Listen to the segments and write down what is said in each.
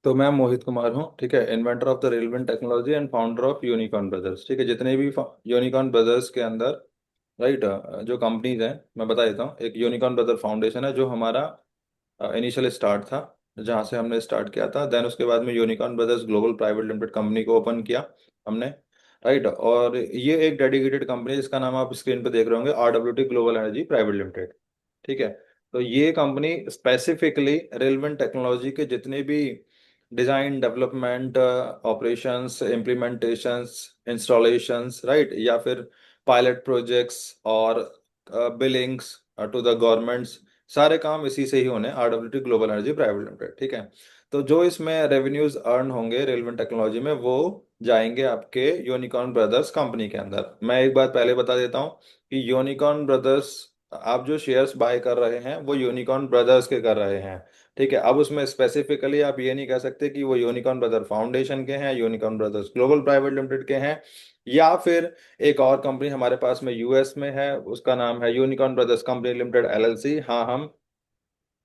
तो मैं मोहित कुमार हूँ, ठीक है, inventor of the railway technology and founder of unicorn brothers. ठीक है, जितने भी यूनिकॉर्न ब्रदर्स के अंदर, राइट, जो कंपनीज हैं मैं बता देता हूँ। एक यूनिकॉर्न ब्रदर फाउंडेशन है जो हमारा इनिशियल स्टार्ट था, जहाँ से हमने स्टार्ट किया था। देन उसके बाद में unicorn brothers global private limited company को ओपन किया हमने, राइट। और ये एक डेडिकेटेड कंपनी है जिसका नाम आप स्क्रीन पे देख रहे होंगे, RWT global energy private limited. ठीक है, तो ये कंपनी स्पेसिफिकली रेलेवेंट टेक्नोलॉजी के जितने भी design, development, operations, implementations, installations, right, या फिर पायलट प्रोजेक्ट्स और बिलिंग्स टू द गवर्नमेंट्स, सारे काम इसी से ही होने, RWT global energy private limited. ठीक है, तो जो इसमें रेवेन्यूज अर्न होंगे रेलेवेंट टेक्नोलॉजी में, वो जाएंगे आपके यूनिकॉर्न ब्रदर्स कंपनी के अंदर। मैं एक बात पहले बता देता हूँ कि यूनिकॉर्न ब्रदर्स, आप जो शेयर्स बाय कर रहे हैं वो यूनिकॉर्न ब्रदर्स के कर रहे हैं। ठीक है, अब उसमें स्पेसिफिकली आप ये नहीं कह सकते कि वो यूनिकॉर्न ब्रदर फाउंडेशन के हैं, unicorn brothers global private limited के हैं, या फिर एक और कंपनी हमारे पास में यूएस में है, उसका नाम है unicorn brothers company limited LLC। हाँ, हम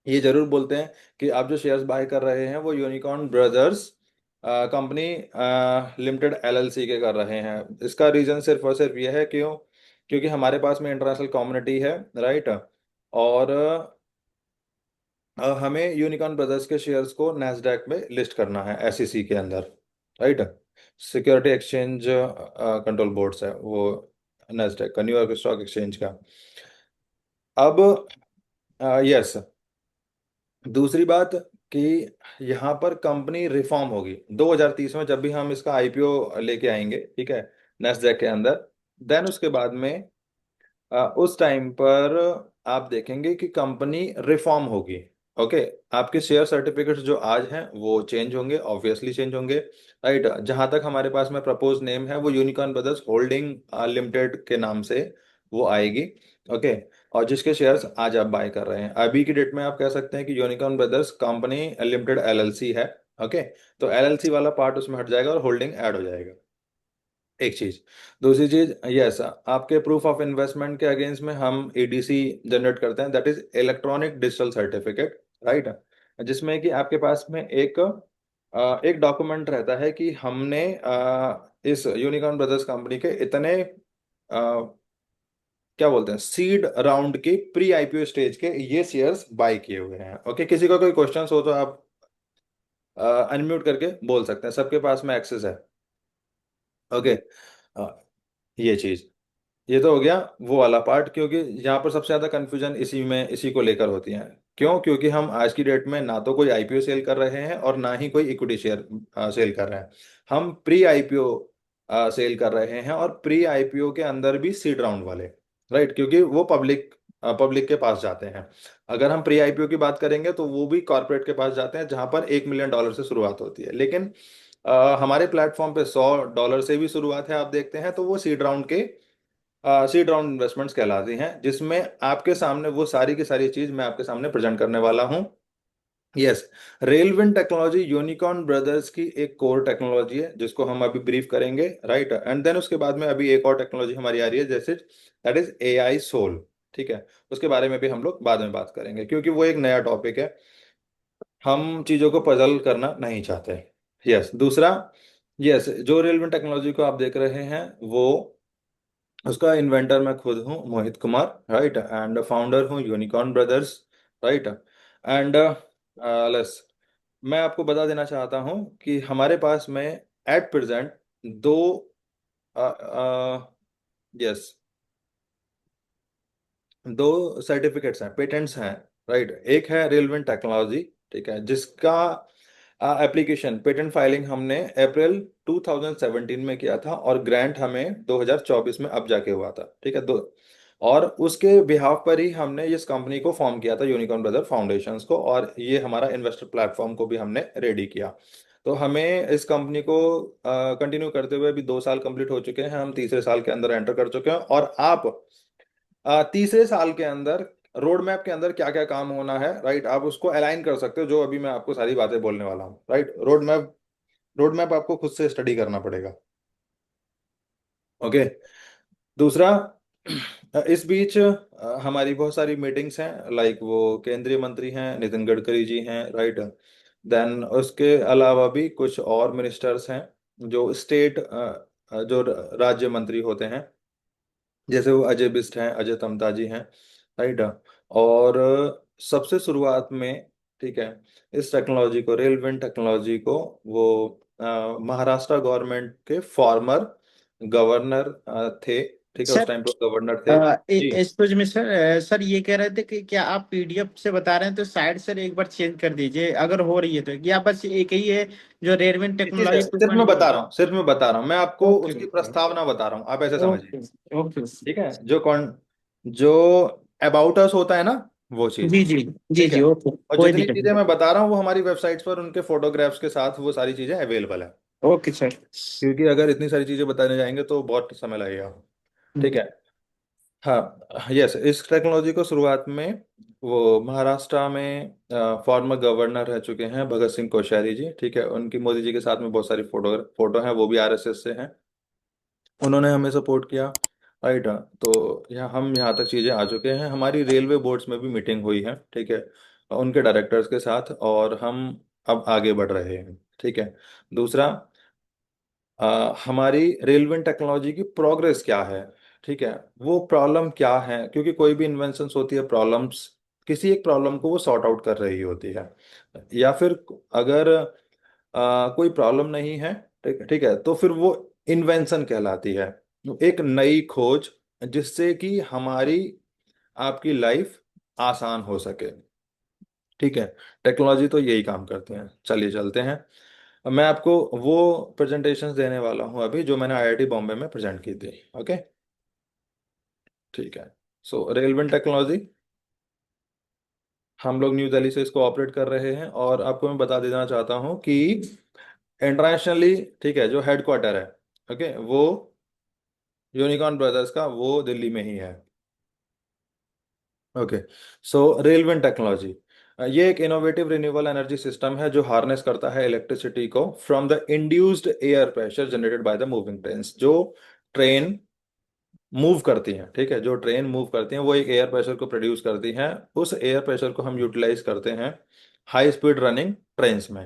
ये जरूर बोलते हैं कि आप जो शेयर्स बाय कर रहे हैं वो unicorn brothers company limited LLC के कर रहे हैं। इसका रीजन सिर्फ और सिर्फ ये है, क्योंकि हमारे पास में इंटरनेशनल कम्युनिटी है, राइट। और हमें यूनिकॉर्न ब्रदर्स के शेयर्स को नैस्डैक में लिस्ट करना है, SEC के अंदर, right. Security exchange control boards है वो, नैस्डैक का, न्यूयॉर्क स्टॉक एक्सचेंज का। अब यस, दूसरी बात कि यहाँ पर कंपनी रिफॉर्म होगी 2030 में, जब भी हम इसका IPO लेके आएंगे, ठीक है, नैस्डैक के अंदर। देन उसके बाद में उस टाइम पर आप देखेंगे कि कंपनी रिफॉर्म होगी। ओके, आपके शेयर सर्टिफिकेट्स जो आज हैं वो चेंज होंगे, ऑब्वियसली चेंज होंगे, राइट। जहां तक हमारे पास में प्रपोज नेम है वो यूनिकॉर्न ब्रदर्स होल्डिंग लिमिटेड के नाम से वो आएगी। ओके, और जिसके शेयर्स आज आप बाय कर रहे हैं, अभी की डेट में आप कह सकते हैं कि unicorn brothers company limited LLC है। ओके, तो LLC वाला पार्ट उसमें हट जाएगा और होल्डिंग ऐड हो जाएगा, एक चीज। दूसरी चीज, यस, आपके प्रूफ ऑफ इन्वेस्टमेंट के अगेंस्ट में हम EDC जनरेट करते हैं, that is electronic digital certificate, right. जिसमें कि आपके पास में एक डॉक्यूमेंट रहता है कि हमने इस यूनिकॉर्न ब्रदर्स कंपनी के इतने क्या बोलते हैं, सीड राउंड के प्री IPO स्टेज के ये शेयर्स बाय किए हुए हैं। ओके, किसी का कोई क्वेश्चन हो तो आप अनम्यूट करके बोल सकते हैं, सबके पास में एक्सेस है। ओके, ये चीज, ये तो हो गया वो वाला पार्ट, क्योंकि यहाँ पर सबसे ज्यादा कंफ्यूजन इसी को लेकर होती है। क्यों? क्योंकि हम आज की डेट में ना तो कोई IPO सेल कर रहे हैं और ना ही कोई इक्विटी शेयर सेल कर रहे हैं। हम प्री IPO सेल कर रहे हैं, और प्री IPO के अंदर भी सीड राउंड वाले, राइट, क्योंकि वो पब्लिक के पास जाते हैं। अगर हम प्री IPO की बात करेंगे तो वो भी कॉर्पोरेट के पास जाते हैं, जहां पर $1 मिलियन से शुरुआत होती है। लेकिन हमारे प्लेटफॉर्म पे $100 से भी शुरुआत है, आप देखते हैं तो वो सीड राउंड इन्वेस्टमेंट्स कहलाती हैं, जिसमें आपके सामने वो सारी की सारी चीज मैं आपके सामने प्रेजेंट करने वाला हूँ। Yes, relevant technology unicorn brothers की एक कोर टेक्नोलॉजी है जिसको हम अभी ब्रीफ करेंगे, राइट। एंड देन उसके बाद में अभी एक और टेक्नोलॉजी हमारी आ रही है, जैसे दैट इज AI सोल। ठीक है, उसके बारे में भी हम लोग बाद में बात करेंगे, क्योंकि वो एक नया टॉपिक है, हम चीजों को पजल करना नहीं चाहते। यस, दूसरा, यस, जो रेलवेंट टेक्नोलॉजी को आप देख रहे हैं वो, उसका इन्वेंटर मैं खुद हूँ, Mohit Kumar, right, and founder हूँ unicorn brothers, right. And less, मैं आपको बता देना चाहता हूँ कि हमारे पास में एट प्रेजेंट दो, यस, दो सर्टिफिकेट्स हैं, पेटेंट्स हैं, राइट। एक है रेलवेंट टेक्नोलॉजी, ठीक है, जिसका एप्लीकेशन पेटेंट फाइलिंग हमने अप्रैल 2017 में किया था, और ग्रांट हमें 2024 में अब जाके हुआ था। ठीक है, दो, और उसके बिहाफ पर ही हमने इस कंपनी को फॉर्म किया था, यूनिकॉर्न ब्रदर फाउंडेशंस को, और ये हमारा इन्वेस्टर प्लेटफॉर्म को भी हमने रेडी किया। तो हमें इस कंपनी को कंटिन्यू करते हुए अभी 2 साल कंप्लीट हो चुके हैं, हम तीसरे साल के अंदर एंटर कर चुके हैं। और आप तीसरे साल के अंदर रोड मैप के अंदर क्या क्या काम होना है, राइट, आप उसको अलाइन कर सकते हो, जो अभी मैं आपको सारी बातें बोलने वाला हूँ, राइट। रोड मैप आपको खुद से स्टडी करना पड़ेगा। ओके, दूसरा, इस बीच हमारी बहुत सारी मीटिंग्स हैं, लाइक वो केंद्रीय मंत्री हैं, नितिन गडकरी जी हैं, राइट। देन उसके अलावा भी कुछ और मिनिस्टर्स हैं जो स्टेट जो राज्य मंत्री होते हैं, जैसे वो अजय बिस्ट हैं, अजय तमताजी हैं, राइट। और सबसे शुरुआत में, ठीक है, इस टेक्नोलॉजी को, रेलवे टेक्नोलॉजी को, वो महाराष्ट्र गवर्नमेंट के फॉर्मर गवर्नर थे, ठीक है, उस सर, टाइम पे गवर्नर थे जी। एक्सक्यूज मी सर, सर ये कह रहे थे कि क्या आप पीडीएफ से बता रहे हैं तो साइड सर एक बार चेंज कर दीजिए अगर हो रही है तो, या बस एक ही है जो रेलवे जी जी सर, टेक्नोलॉजी सिर्फ मैं 2.0? बता रहा हूँ, सिर्फ मैं बता रहा हूँ, मैं आपको ओके उसकी प्रस्तावना बता रहा हूँ, आप ऐसे समझिए। Okay okay. ठीक है, जो अबाउट अस होता है ना, वो चीज। जी जी जी ठीक है, जी, ओके, और कोई जितनी दिक्कत चीजें नहीं। मैं बता रहा हूँ वो हमारी वेबसाइट्स पर उनके फोटोग्राफ्स के साथ वो सारी चीजें अवेलेबल है। Okay sir. क्योंकि अगर इतनी सारी चीजें बताने जाएंगे तो बहुत समय लगेगा। ठीक है। हाँ, यस, इस टेक्नोलॉजी को शुरुआत में वो महाराष्ट्र में फॉर्मर गवर्नर रह चुके हैं भगत सिंह कोश्यारी जी, ठीक है, उनकी मोदी जी के साथ में बहुत सारी फोटो हैं, वो भी आरएसएस से हैं, उन्होंने हमें सपोर्ट किया, राइट। तो यहाँ हम यहाँ तक चीज़ें आ चुके हैं, हमारी रेलवे बोर्ड्स में भी मीटिंग हुई है, ठीक है, उनके डायरेक्टर्स के साथ, और हम अब आगे बढ़ रहे हैं। ठीक है। दूसरा, हमारी रेलवे टेक्नोलॉजी की प्रोग्रेस क्या है, ठीक है, वो प्रॉब्लम क्या है, क्योंकि कोई भी इन्वेंशंस होती है, प्रॉब्लम्स, किसी एक प्रॉब्लम को वो सॉर्ट आउट कर रही होती है, या फिर अगर कोई प्रॉब्लम नहीं है, ठीक ठीक है, तो फिर वो इन्वेंशन कहलाती है, एक नई खोज, जिससे कि हमारी, आपकी लाइफ आसान हो सके। ठीक है, टेक्नोलॉजी तो यही काम करते हैं। चलिए चलते हैं, अब मैं आपको वो प्रेजेंटेशंस देने वाला हूँ अभी जो मैंने आईआईटी बॉम्बे में प्रेजेंट की थी। ओके, ठीक है। सो रेलवे टेक्नोलॉजी, हम लोग न्यू दिल्ली से इसको ऑपरेट कर रहे हैं, और आपको मैं बता देना चाहता हूँ कि इंटरनेशनली, ठीक है, जो हेडक्वार्टर है, ओके, वो यूनिकॉर्न ब्रदर्स का वो दिल्ली में ही है। ओके। सो रेलवे टेक्नोलॉजी, ये एक इनोवेटिव रिन्यूएबल एनर्जी सिस्टम है जो हार्नेस करता है इलेक्ट्रिसिटी को from the induced air pressure generated by the moving trains. जो ट्रेन मूव करती हैं, ठीक है, जो ट्रेन मूव करती हैं वो एक एयर प्रेशर को प्रोड्यूस करती हैं, उस एयर प्रेशर को हम यूटिलाइज करते हैं हाई स्पीड रनिंग ट्रेन्स में।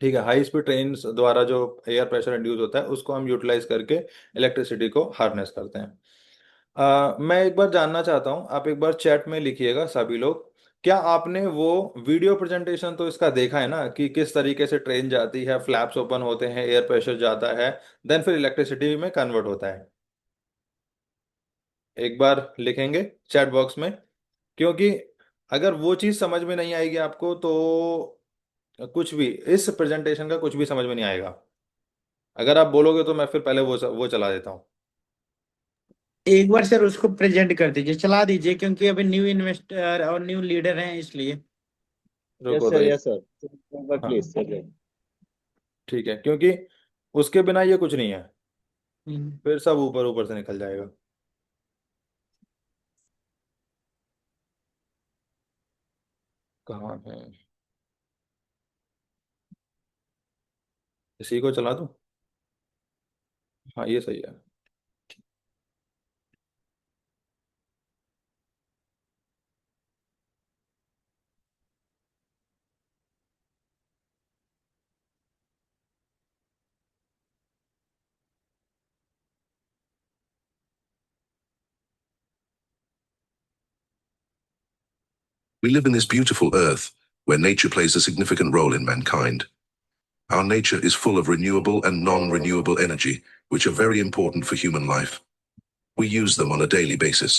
ठीक है, हाई स्पीड ट्रेन द्वारा जो एयर प्रेशर इंड्यूस होता है उसको हम यूटिलाइज करके इलेक्ट्रिसिटी को हार्नेस करते हैं। मैं एक बार जानना चाहता हूँ, आप एक बार चैट में लिखिएगा सभी लोग, क्या आपने वो वीडियो प्रेजेंटेशन तो इसका देखा है ना, कि किस तरीके से ट्रेन जाती है, फ्लैप्स ओपन होते हैं, एयर प्रेशर जाता है, देन फिर इलेक्ट्रिसिटी में कन्वर्ट होता है। एक बार लिखेंगे चैट बॉक्स में, क्योंकि अगर वो चीज़ समझ में नहीं आएगी आपको तो कुछ भी, इस प्रेजेंटेशन का कुछ भी समझ में नहीं आएगा। अगर आप बोलोगे तो मैं फिर पहले वो चला देता हूँ। एक बार सर उसको प्रेजेंट कर दीजिए, चला दीजिए, क्योंकि अभी न्यू इन्वेस्टर और न्यू लीडर हैं इसलिए। रुको तो एक, यस सर, हाँ, प्लीज सर। ठीक है, क्योंकि उसके बिना ये कुछ नहीं है, हम्म। फिर सब ऊपर ऊपर से निकल जाएगा। कहाँ है, इसी को चला दूं? हाँ, ये सही है। We live in this beautiful earth, where nature plays a significant role in mankind. Our nature is full of renewable and non-renewable energy, which are very important for human life. We use them on a daily basis.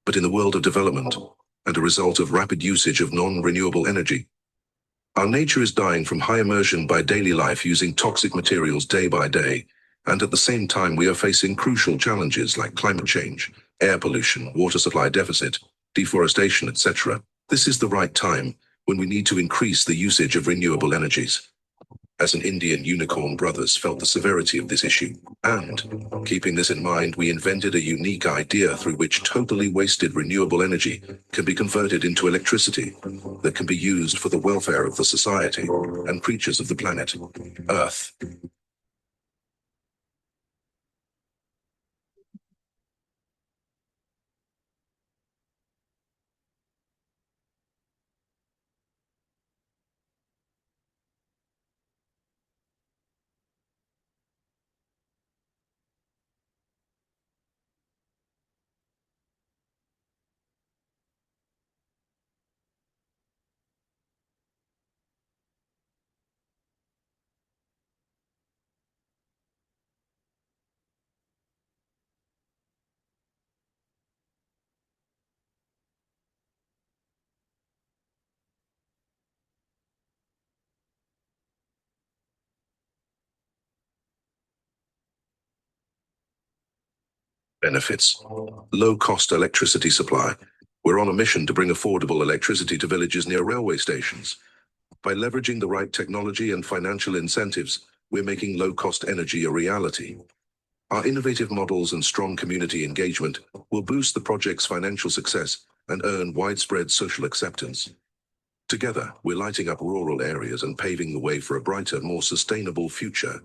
But in the world of development, and a result of rapid usage of non-renewable energy, our nature is dying from high immersion by daily life using toxic materials day by day, and at the same time we are facing crucial challenges like climate change, air pollution, water supply deficit, deforestation, etc. This is the right time when we need to increase the usage of renewable energies. As an Indian, Unicorn Brothers felt the severity of this issue, and, keeping this in mind, we invented a unique idea through which totally wasted renewable energy can be converted into electricity that can be used for the welfare of the society and creatures of the planet, Earth. Benefits. Low cost electricity supply. We're on a mission to bring affordable electricity to villages near railway stations. By leveraging the right technology and financial incentives, we're making low cost energy a reality. Our innovative models and strong community engagement will boost the project's financial success and earn widespread social acceptance. Together, we're lighting up rural areas and paving the way for a brighter, more sustainable future.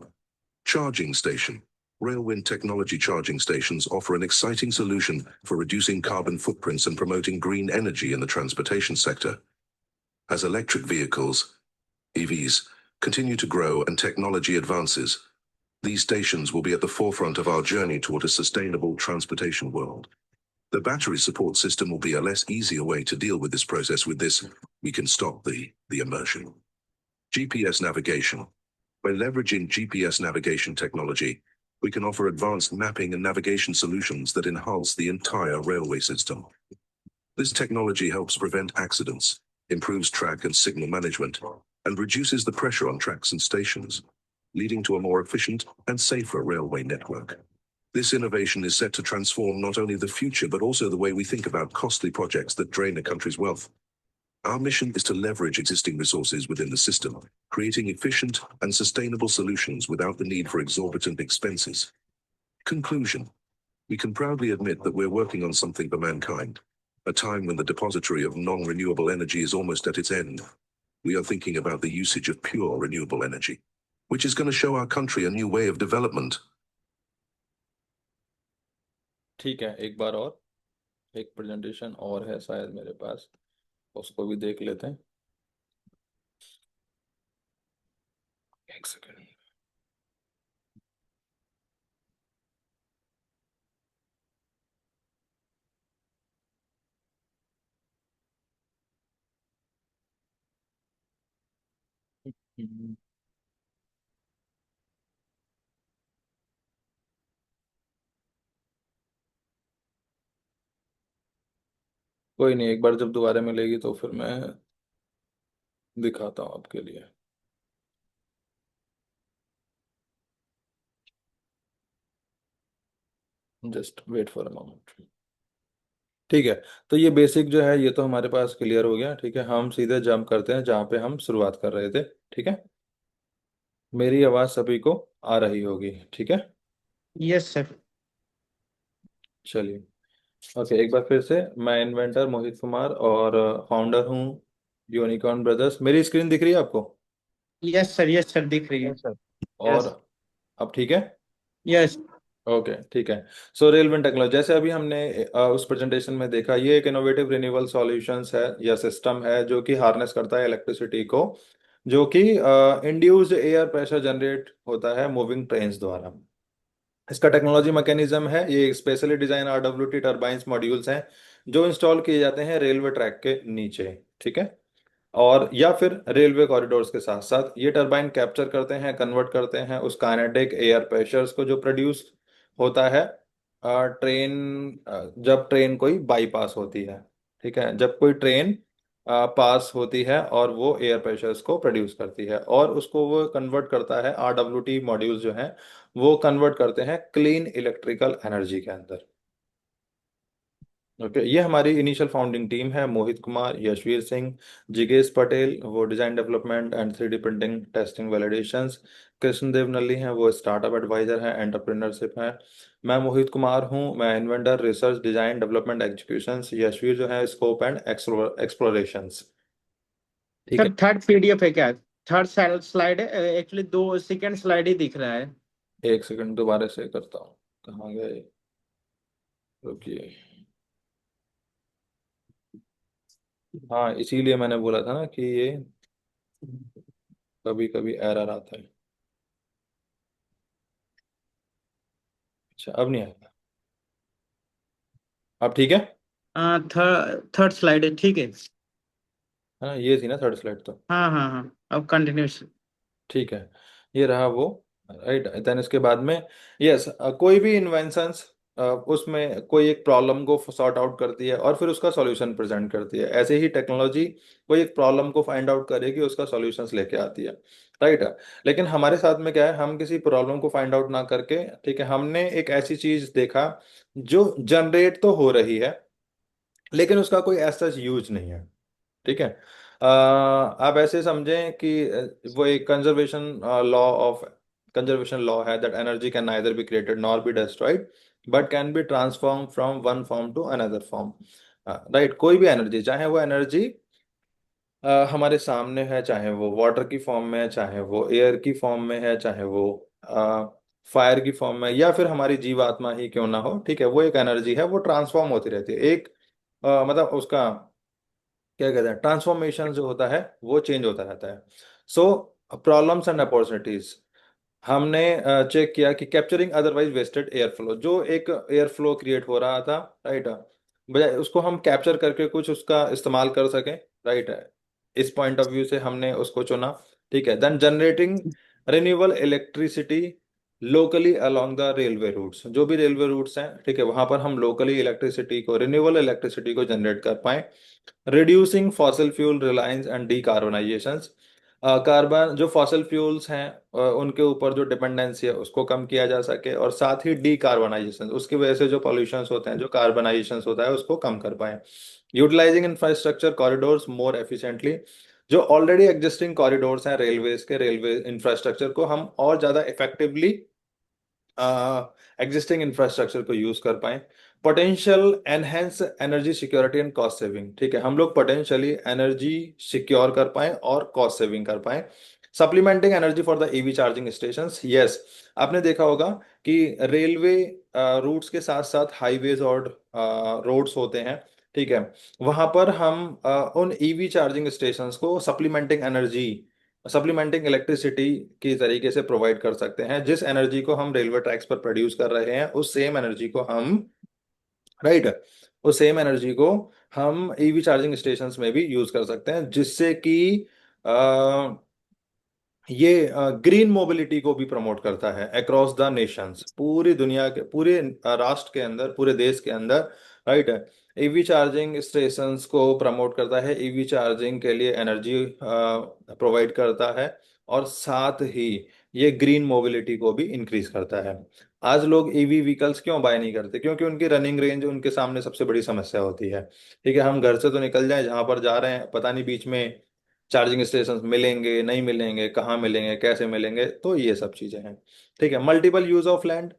Charging station. Railwind technology charging stations offer an exciting solution for reducing carbon footprints and promoting green energy in the transportation sector. As electric vehicles, EVs, continue to grow and technology advances, these stations will be at the forefront of our journey toward a sustainable transportation world. The battery support system will be a less easier way to deal with this process. With this, we can stop the immersion. GPS navigation. By leveraging GPS navigation technology, we can offer advanced mapping and navigation solutions that enhance the entire railway system. This technology helps prevent accidents, improves track and signal management, and reduces the pressure on tracks and stations, leading to a more efficient and safer railway network. This innovation is set to transform not only the future but also the way we think about costly projects that drain a country's wealth. Our mission is to leverage existing resources within the system, creating efficient and sustainable solutions without the need for exorbitant expenses. Conclusion. We can proudly admit that we're working on something for mankind, a time when the depository of non-renewable energy is almost at its end. We are thinking about the usage of pure renewable energy, which is going to show our country a new way of development. ठीक है, एक बार और एक presentation और है शायद मेरे पास, उसको भी देख लेते हैं। एक सेकंड। कोई नहीं, एक बार जब दोबारा मिलेगी तो फिर मैं दिखाता हूँ आपके लिए। Just wait for a moment. ठीक है, तो ये बेसिक जो है ये तो हमारे पास क्लियर हो गया। ठीक है, हम सीधे जंप करते हैं जहाँ पे हम शुरुआत कर रहे थे। ठीक है, मेरी आवाज़ सभी को आ रही होगी। ठीक है, यस सर। चलिए। ओके, एक बार फिर से, मैं इन्वेंटर मोहित कुमार और फाउंडर हूँ यूनिकॉर्न ब्रदर्स। मेरी स्क्रीन दिख रही है आपको? यस सर दिख रही है। Yes sir. और यस। अब ठीक है? यस। ओके, ठीक है। सो रेलवे टेक्नोलॉजी, जैसे अभी हमने उस प्रेजेंटेशन में देखा, ये एक इनोवेटिव रिन्यूएबल सॉल्यूशंस है या सिस्टम है जो कि हार्नेस करता है इलेक्ट्रिसिटी को, जो कि इंड्यूस्ड एयर प्रेशर जनरेट होता है मूविंग ट्रेन्स द्वारा। इसका टेक्नोलॉजी मैकेनिज्म है, ये स्पेशली डिजाइन आरडब्ल्यूटी टर्बाइंस मॉड्यूल्स हैं जो इंस्टॉल किए जाते हैं रेलवे ट्रैक के नीचे। ठीक है, और या फिर रेलवे कॉरिडोर्स के साथ साथ ये टरबाइन कैप्चर करते हैं, कन्वर्ट करते हैं उस काइनेटिक एयर प्रेशर्स को जो प्रोड्यूस होता है ट्रेन, जब ट्रेन कोई बाईपास होती है। ठीक है, जब कोई ट्रेन पास होती है और वो एयर प्रेशर्स को प्रोड्यूस करती है और उसको वो कन्वर्ट करता है, आरडब्ल्यूटी मॉड्यूल्स जो हैं वो कन्वर्ट करते हैं क्लीन इलेक्ट्रिकल एनर्जी के अंदर। ओके, ये हमारी इनिशियल फाउंडिंग टीम है। मोहित कुमार, यशवीर सिंह, जिगेश पटेल, वो design development and 3D printing testing validations. Krishnadev Nalli हैं, वो स्टार्टअप एडवाइजर हैं, एंटरप्रेन्योरशिप हैं। मैं मोहित कुमार हूँ, मैं inventor, research, design, development, executions. Yashveer जो है स्कोप एंड एक्सप्लोरेशंस। ठीक सर है, थर्ड पीडीएफ है क्या? थर्ड स्लाइड है एक्चुअली, दो सेकंड स्लाइड ही दिख रहा है। एक सेकंड दोबारा से करता हूँ, कहाँ गए, रुकिए। हाँ, इसीलिए मैंने बोला था ना कि ये कभी कभी एरर आता है। अच्छा, अब नहीं आएगा। अब ठीक है? हाँ, थर्ड स्लाइड है, ठीक है। हाँ, ये थी ना थर्ड स्लाइड तो। हाँ हाँ हाँ, अब कंटिन्यूस। ठीक है, ये रहा वो। राइट, देन इसके बाद में, यस, कोई भी इन्वेंशंस उसमें कोई एक प्रॉब्लम को सॉर्ट आउट करती है और फिर उसका सॉल्यूशन प्रेजेंट करती है। ऐसे ही टेक्नोलॉजी कोई एक प्रॉब्लम को फाइंड आउट करेगी, उसका सॉल्यूशंस लेके आती है, राइट। लेकिन हमारे साथ में क्या है, हम किसी प्रॉब्लम को फाइंड आउट ना करके, ठीक है, हमने एक ऐसी चीज देखा जो जनरेट तो हो रही है लेकिन उसका कोई ऐसा यूज नहीं है, ठीक है। आप ऐसे समझें कि वो एक कंजर्वेशन लॉ है, that energy can neither be created nor be destroyed but can be transform from one form to another form, right. कोई भी एनर्जी, चाहे वो एनर्जी हमारे सामने है, चाहे वो वाटर की फॉर्म में है, चाहे वो एयर की फॉर्म में है, चाहे वो फायर की फॉर्म में, या फिर हमारी जीवात्मा ही क्यों ना हो, ठीक है, वो एक एनर्जी है, वो ट्रांसफॉर्म होती रहती है। एक मतलब उसका क्या कहते हैं, ट्रांसफॉर्मेशन जो होता है वो चेंज होता रहता है। सो प्रॉब्लम्स एंड अपॉर्चुनिटीज, हमने चेक किया कि capturing otherwise wasted air flow, जो एक एयर फ्लो क्रिएट हो रहा था, राइट, बजाय उसको हम कैप्चर करके कुछ उसका इस्तेमाल कर सकें, राइट, इस पॉइंट ऑफ व्यू से हमने उसको चुना, ठीक है। Then generating renewable electricity locally along the railway routes, जो भी रेलवे रूट्स हैं, ठीक है, वहां पर हम लोकली इलेक्ट्रिसिटी को, रिन्यूएबल इलेक्ट्रिसिटी को जनरेट कर पाए। Reducing fossil fuel Reliance and decarbonisation, carbon जो फॉसिल फ्यूल्स हैं उनके ऊपर जो डिपेंडेंसी है उसको कम किया जा सके, और साथ ही डीकार्बोनाइजेशन, उसकी वजह से जो पॉल्यूशन होते हैं, जो कार्बनाइजेशन होता है, उसको कम कर पाए। Utilising infrastructure corridors more efficiently, जो ऑलरेडी एग्जिस्टिंग कॉरिडोर्स हैं रेलवेज के, रेलवे इंफ्रास्ट्रक्चर को हम और ज़्यादा इफेक्टिवली एग्जिस्टिंग इंफ्रास्ट्रक्चर को यूज कर पाए। Potential enhance energy security and cost saving, ठीक है, हम लोग पोटेंशियली एनर्जी सिक्योर कर पाए और कॉस्ट सेविंग कर पाए। Supplementing energy for the EV charging stations, yes, आपने देखा होगा कि रेलवे रूट्स के साथ साथ हाईवेज और रोड्स होते हैं, ठीक है, वहां पर हम उन ईवी चार्जिंग स्टेशंस को सप्लीमेंटिंग इलेक्ट्रिसिटी की तरीके से प्रोवाइड कर सकते हैं। जिस एनर्जी को हम रेलवे ट्रैक्स पर प्रोड्यूस कर रहे हैं, उस सेम एनर्जी को हम, राइट, उस सेम एनर्जी को हम ईवी चार्जिंग स्टेशंस में भी यूज कर सकते हैं, जिससे कि ये ग्रीन मोबिलिटी को भी प्रमोट करता है अक्रॉस द नेशंस, पूरी दुनिया के, पूरे राष्ट्र के अंदर, पूरे देश के अंदर, राइट। ईवी चार्जिंग स्टेशंस को प्रमोट करता है, ईवी चार्जिंग के लिए एनर्जी प्रोवाइड करता है, और साथ ही ये ग्रीन मोबिलिटी को भी इंक्रीज करता है। आज लोग ईवी व्हीकल्स क्यों बाय नहीं करते? क्योंकि उनकी रनिंग रेंज उनके सामने सबसे बड़ी समस्या होती है, ठीक है। हम घर से तो निकल जाएं, जहां पर जा रहे हैं पता नहीं बीच में चार्जिंग स्टेशन मिलेंगे नहीं मिलेंगे, कहाँ मिलेंगे, कैसे मिलेंगे, तो ये सब चीजें हैं, ठीक है। मल्टीपल यूज ऑफ लैंड,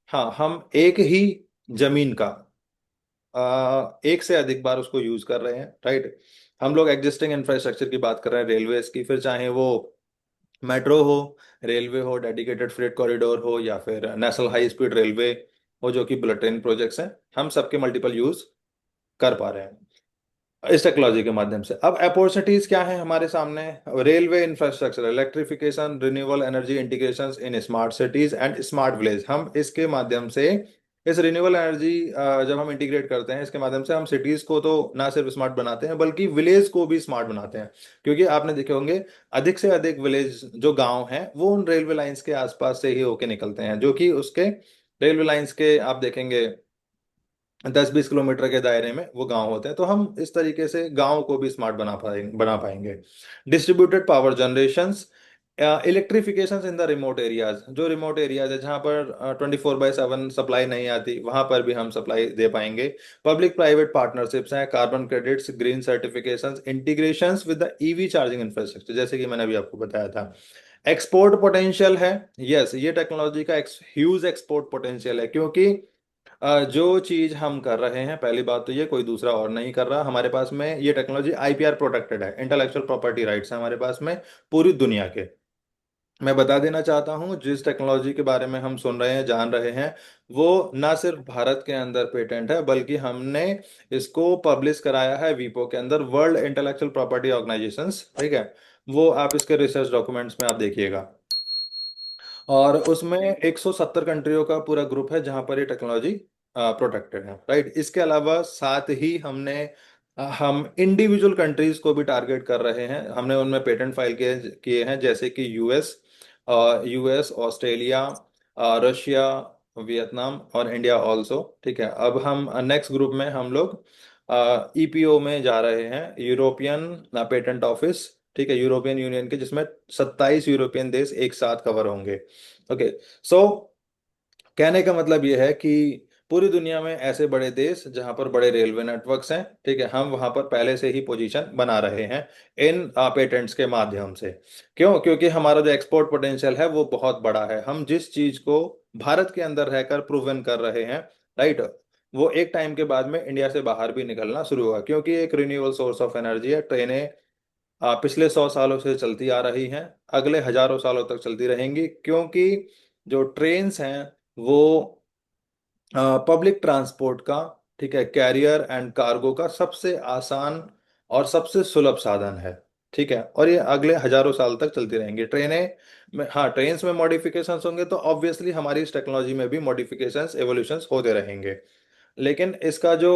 हाँ, हम एक ही जमीन का एक से अधिक बार उसको यूज कर रहे हैं, राइट। हम लोग एग्जिस्टिंग इंफ्रास्ट्रक्चर की बात कर रहे हैं, रेलवेज की, फिर चाहे वो मेट्रो हो, रेलवे हो, डेडिकेटेड फ्रेट कॉरिडोर हो, या फिर नेशनल हाई स्पीड रेलवे हो, जो कि बुलेट ट्रेन प्रोजेक्ट्स हैं, हम सबके मल्टीपल यूज कर पा रहे हैं इस टेक्नोलॉजी के माध्यम से। अब अपॉर्चुनिटीज क्या है हमारे सामने? Railway infrastructure, electrification, renewable energy integration in smart cities and smart village, हम इसके माध्यम से, इस रिन्यूएबल एनर्जी जब हम इंटीग्रेट करते हैं, इसके माध्यम से हम सिटीज को तो ना सिर्फ स्मार्ट बनाते हैं बल्कि विलेज को भी स्मार्ट बनाते हैं। क्योंकि आपने देखे होंगे अधिक से अधिक विलेज जो गांव हैं वो उन रेलवे लाइंस के आसपास से ही होके निकलते हैं, जो कि उसके रेलवे लाइंस के आप देखेंगे 10-20 किलोमीटर के दायरे में वो गांव होते हैं। तो हम इस तरीके से गांव को भी स्मार्ट बना पाएंगे। Distributed power generations, electrification in the remote areas, जो रिमोट एरियाज है जहां पर 24/7 सप्लाई नहीं आती, वहां पर भी हम सप्लाई दे पाएंगे। पब्लिक प्राइवेट पार्टनरशिप्स हैं, carbon credits, green certifications, integrations with the EV charging infrastructure, जैसे कि मैंने अभी आपको बताया था। एक्सपोर्ट पोटेंशियल है, यस, ये टेक्नोलॉजी का ह्यूज एक्सपोर्ट पोटेंशियल है, क्योंकि जो चीज हम कर रहे हैं, पहली बात तो ये कोई दूसरा और नहीं कर रहा, हमारे पास में ये टेक्नोलॉजी आईपीआर प्रोटेक्टेड है, इंटेलेक्चुअल प्रॉपर्टी राइट्स है हमारे पास में पूरी दुनिया के। मैं बता देना चाहता हूँ, जिस टेक्नोलॉजी के बारे में हम सुन रहे हैं, जान रहे हैं, वो ना सिर्फ भारत के अंदर पेटेंट है, बल्कि हमने इसको पब्लिश कराया है वीपो के अंदर, वर्ल्ड इंटेलेक्चुअल प्रॉपर्टी ऑर्गेनाइजेशन, ठीक है। वो आप इसके रिसर्च डॉक्यूमेंट्स में आप देखिएगा, और उसमें 170 कंट्रियों का पूरा ग्रुप है जहां पर ये टेक्नोलॉजी प्रोटेक्टेड है, राइट। इसके अलावा साथ ही हम इंडिविजुअल कंट्रीज को भी टारगेट कर रहे हैं, हमने उनमें पेटेंट फाइल किए किए हैं, जैसे कि यूएस, ऑस्ट्रेलिया, रशिया, वियतनाम और इंडिया ऑल्सो। ठीक है, अब हम नेक्स्ट ग्रुप में हम लोग ईपीओ में जा रहे हैं, यूरोपियन पेटेंट ऑफिस। ठीक है, यूरोपियन यूनियन के, जिसमें 27 यूरोपियन देश एक साथ कवर होंगे। ओके, सो कहने का मतलब ये है कि पूरी दुनिया में ऐसे बड़े देश जहां पर बड़े रेलवे नेटवर्क्स हैं, ठीक है, हम वहां पर पहले से ही पोजीशन बना रहे हैं इन पेटेंट्स के माध्यम से। क्यों? क्योंकि हमारा जो एक्सपोर्ट पोटेंशियल है वो बहुत बड़ा है। हम जिस चीज को भारत के अंदर रहकर प्रूवन कर रहे हैं, राइट, वो एक टाइम के बाद में इंडिया से बाहर भी निकलना शुरू हुआ, क्योंकि एक रिन्यूएबल सोर्स ऑफ एनर्जी है। ट्रेनें पिछले 100 सालों से चलती आ रही हैं, अगले हजारों सालों तक चलती रहेंगी, क्योंकि जो ट्रेन्स हैं वो पब्लिक ट्रांसपोर्ट का, ठीक है, कैरियर एंड कार्गो का सबसे आसान और सबसे सुलभ साधन है। ठीक है, और ये अगले हजारों साल तक चलती रहेंगी। ट्रेनें में, हाँ, ट्रेन्स में मॉडिफिकेशंस होंगे तो ऑब्वियसली हमारी इस टेक्नोलॉजी में भी मॉडिफिकेशंस एवोल्यूशंस होते रहेंगे। लेकिन इसका जो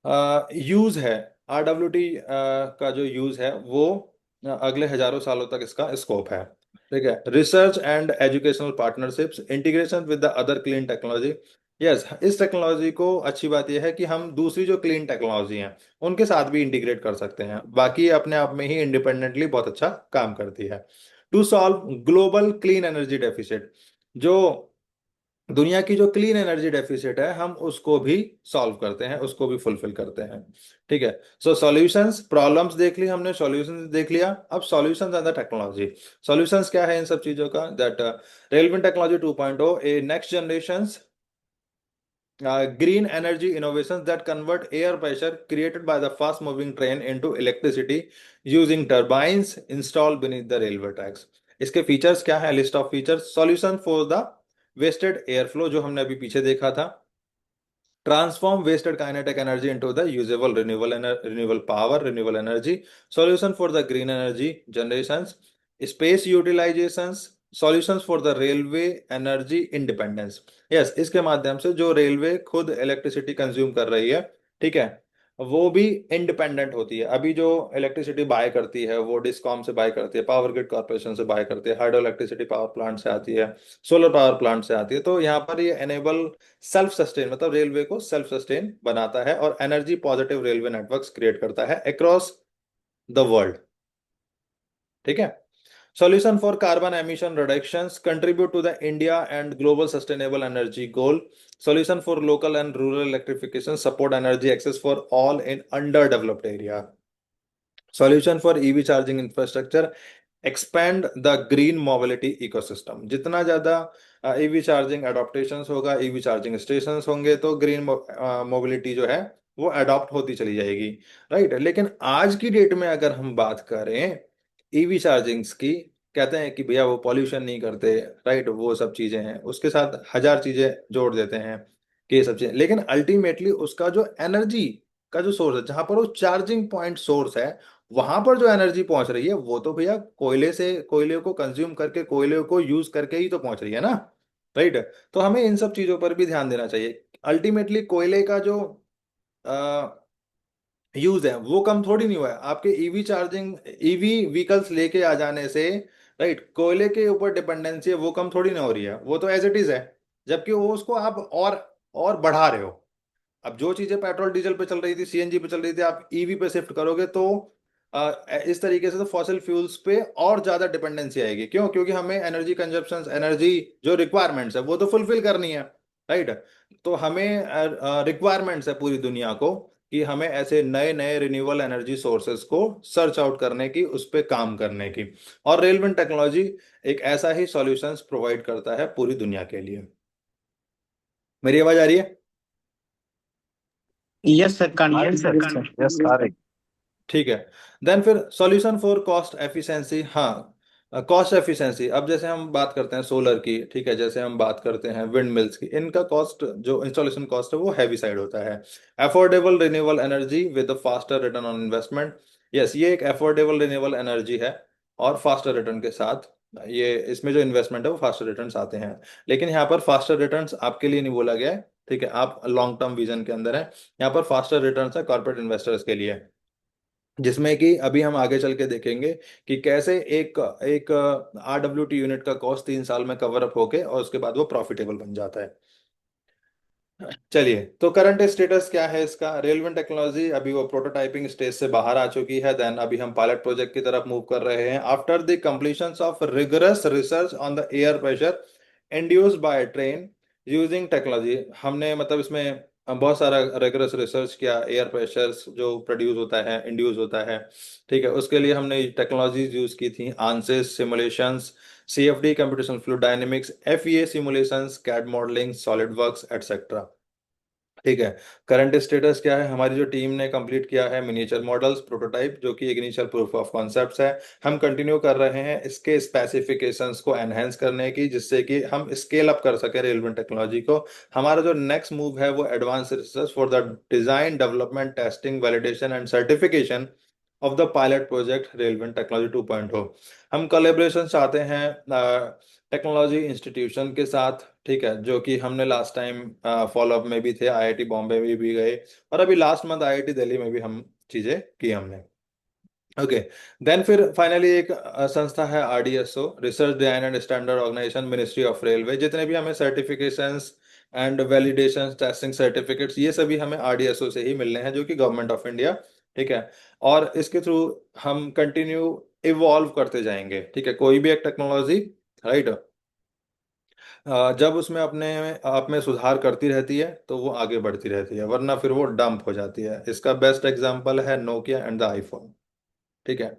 यूज है, आरडब्ल्यूटी का जो यूज है वो अगले हजारों सालों तक इसका स्कोप है। ठीक है, research and educational partnerships, integration with the other clean technology. Yes, इस टेक्नोलॉजी को अच्छी बात यह है कि हम दूसरी जो क्लीन टेक्नोलॉजी हैं उनके साथ भी इंटीग्रेट कर सकते हैं, बाकी ये अपने आप में ही इंडिपेंडेंटली बहुत अच्छा काम करती है। To solve global clean energy deficit, जो दुनिया की जो क्लीन एनर्जी डेफिसिट है हम उसको भी सॉल्व करते हैं, उसको भी फुलफिल करते हैं। ठीक है, सो सॉल्यूशंस, प्रॉब्लम्स देख ली हमने, सॉल्यूशंस देख लिया, अब solutions and the technology. Solutions क्या है इन सब चीजों का? That railway technology 2.0, A next generation green energy innovations that convert air pressure created by the fast moving train into electricity using turbines installed beneath the railway tracks। इसके features क्या है? List of features: solution for the wasted air flow, जो हमने अभी पीछे देखा था; transform wasted kinetic energy into the usable renewable power, renewable energy; solution for the green energy generations; space utilizations; solutions for the railway energy independence। Yes, इसके माध्यम से जो रेलवे खुद इलेक्ट्रिसिटी कंज्यूम कर रही है, ठीक है, वो भी इंडिपेंडेंट होती है। अभी जो इलेक्ट्रिसिटी बाय करती है वो डिस्कॉम से बाय करती है, पावर ग्रिड कॉर्पोरेशन से बाय करती है, हाइड्रो इलेक्ट्रिसिटी पावर प्लांट से आती है, सोलर पावर प्लांट से आती है। तो यहाँ पर ये एनेबल सेल्फ सस्टेन, मतलब रेलवे को सेल्फ सस्टेन बनाता है और energy positive railway networks create करता है अक्रॉस द वर्ल्ड। ठीक है, solution for carbon emission reductions, contribute to the India and global sustainable energy goal; solution for local and rural electrification, support energy access for all in underdeveloped area; solution for EV charging infrastructure, expand the green mobility ecosystem. जितना ज्यादा EV charging adaptation होगा, EV charging station होंगे, तो green mobility जो है वो adopt होती चली जाएगी, राइट। लेकिन आज की डेट में अगर हम बात करें ईवी चार्जिंग्स की, कहते हैं कि भैया वो पॉल्यूशन नहीं करते, राइट, वो सब चीजें हैं, उसके साथ हजार चीजें जोड़ देते हैं कि ये सब चीजें, लेकिन अल्टीमेटली उसका जो एनर्जी का जो सोर्स है, जहां पर वो चार्जिंग पॉइंट सोर्स है, वहां पर जो एनर्जी पहुंच रही है वो तो भैया कोयले से, कोयले को कंज्यूम करके, कोयले को यूज करके ही तो पहुंच रही है ना, राइट। तो हमें इन सब चीजों पर भी ध्यान देना चाहिए। अल्टीमेटली कोयले का जो यूज है वो कम थोड़ी नहीं हुआ है आपके ईवी चार्जिंग, ईवी व्हीकल्स लेके आ जाने से, राइट। कोयले के ऊपर डिपेंडेंसी है वो कम थोड़ी ना हो रही है, वो तो एज इट इज है, जबकि वो उसको आप और बढ़ा रहे हो। अब जो चीजें पेट्रोल डीजल पे चल रही थी, सीएनजी पे चल रही थी, आप ईवी पे शिफ्ट करोगे तो इस तरीके से तो फॉसिल फ्यूल्स पे और ज्यादा डिपेंडेंसी आएगी। क्यों? क्योंकि हमें एनर्जी कंजप्शन, एनर्जी जो रिक्वायरमेंट्स है वो तो फुलफिल करनी है, राइट। तो हमें रिक्वायरमेंट्स है पूरी दुनिया को कि हमें ऐसे नए नए रिन्यूएबल एनर्जी सोर्सेज को सर्च आउट करने की, उस पर काम करने की, और रेलवे टेक्नोलॉजी एक ऐसा ही सॉल्यूशंस प्रोवाइड करता है पूरी दुनिया के लिए। मेरी आवाज आ रही है? Yes sir, Yes, sir. Continue Yes, correct. ठीक है, देन फिर सॉल्यूशन फॉर कॉस्ट एफिशिएंसी। हाँ, कॉस्ट एफिशिएंसी, अब जैसे हम बात करते हैं सोलर की, ठीक है, जैसे हम बात करते हैं विंड मिल्स की, इनका कॉस्ट, जो इंस्टॉलेशन कॉस्ट है वो हैवी साइड होता है। Affordable renewable energy with faster return on investment. Yes, ये एक अफोर्डेबल रिन्यूएबल एनर्जी है और फास्टर रिटर्न के साथ, ये इसमें जो इन्वेस्टमेंट है वो फास्टर रिटर्न्स आते हैं। लेकिन यहाँ पर फास्टर रिटर्न्स आपके लिए नहीं बोला गया है, ठीक है, आप लॉन्ग टर्म विजन के अंदर है, यहाँ पर फास्टर रिटर्न्स है कॉर्पोरेट इन्वेस्टर्स के लिए। जिसमें कि अभी हम आगे चल के देखेंगे कि कैसे एक एक RWT यूनिट का कॉस्ट 3 साल में कवर अप होके और उसके बाद वो प्रॉफिटेबल बन जाता है। चलिए, तो करंट स्टेटस क्या है इसका? रेलवेंट टेक्नोलॉजी अभी वो प्रोटोटाइपिंग स्टेज से बाहर आ चुकी है। देन अभी हम पायलट प्रोजेक्ट की तरफ मूव कर रहे हैं। After the completion of rigorous research on the air pressure induced by train using technology, हमने मतलब इसमें बहुत सारा रिगरस रिसर्च किया। एयर प्रेशर जो प्रोड्यूस होता है, इंड्यूस होता है, ठीक है, उसके लिए हमने टेक्नोलॉजीज यूज की थी। ANSYS simulations, CFD computational fluid dynamics, FEA simulations, CAD modelling, SolidWorks etcetera. ठीक है। करंट स्टेटस क्या है? हमारी जो टीम ने कंप्लीट किया है मिनिएचर मॉडल्स प्रोटोटाइप, जो कि एक इनिशियल प्रूफ ऑफ कॉन्सेप्ट्स है। हम कंटिन्यू कर रहे हैं इसके स्पेसिफिकेशंस को एनहेंस करने की, जिससे कि हम स्केल अप कर सके रेलवे टेक्नोलॉजी को। हमारा जो नेक्स्ट मूव है वो advance research for the design development testing validation and certification of the pilot project railway technology 2.0। हम कोलेब्रेशन चाहते हैं टेक्नोलॉजी इंस्टीट्यूशन के साथ, ठीक है, जो कि हमने लास्ट टाइम फॉलो अप में भी थे, IIT बॉम्बे में भी गए, और अभी लास्ट मंथ IIT दिल्ली में भी हम चीजें की हमने। ओके। देन फिर फाइनली एक संस्था है RDSO, research design and standard organisation, ministry of railway. जितने भी हमें certifications and validation testing certificates, ये सभी हमें RDSO से ही मिलने हैं, जो कि गवर्नमेंट ऑफ इंडिया, ठीक है। और इसके थ्रू हम कंटिन्यू इवॉल्व करते जाएंगे, ठीक है। कोई भी एक टेक्नोलॉजी, राइट, जब उसमें अपने आप में सुधार करती रहती है तो वो आगे बढ़ती रहती है, वरना फिर वो डंप हो जाती है। इसका बेस्ट एग्जांपल है नोकिया एंड द आईफोन, ठीक है।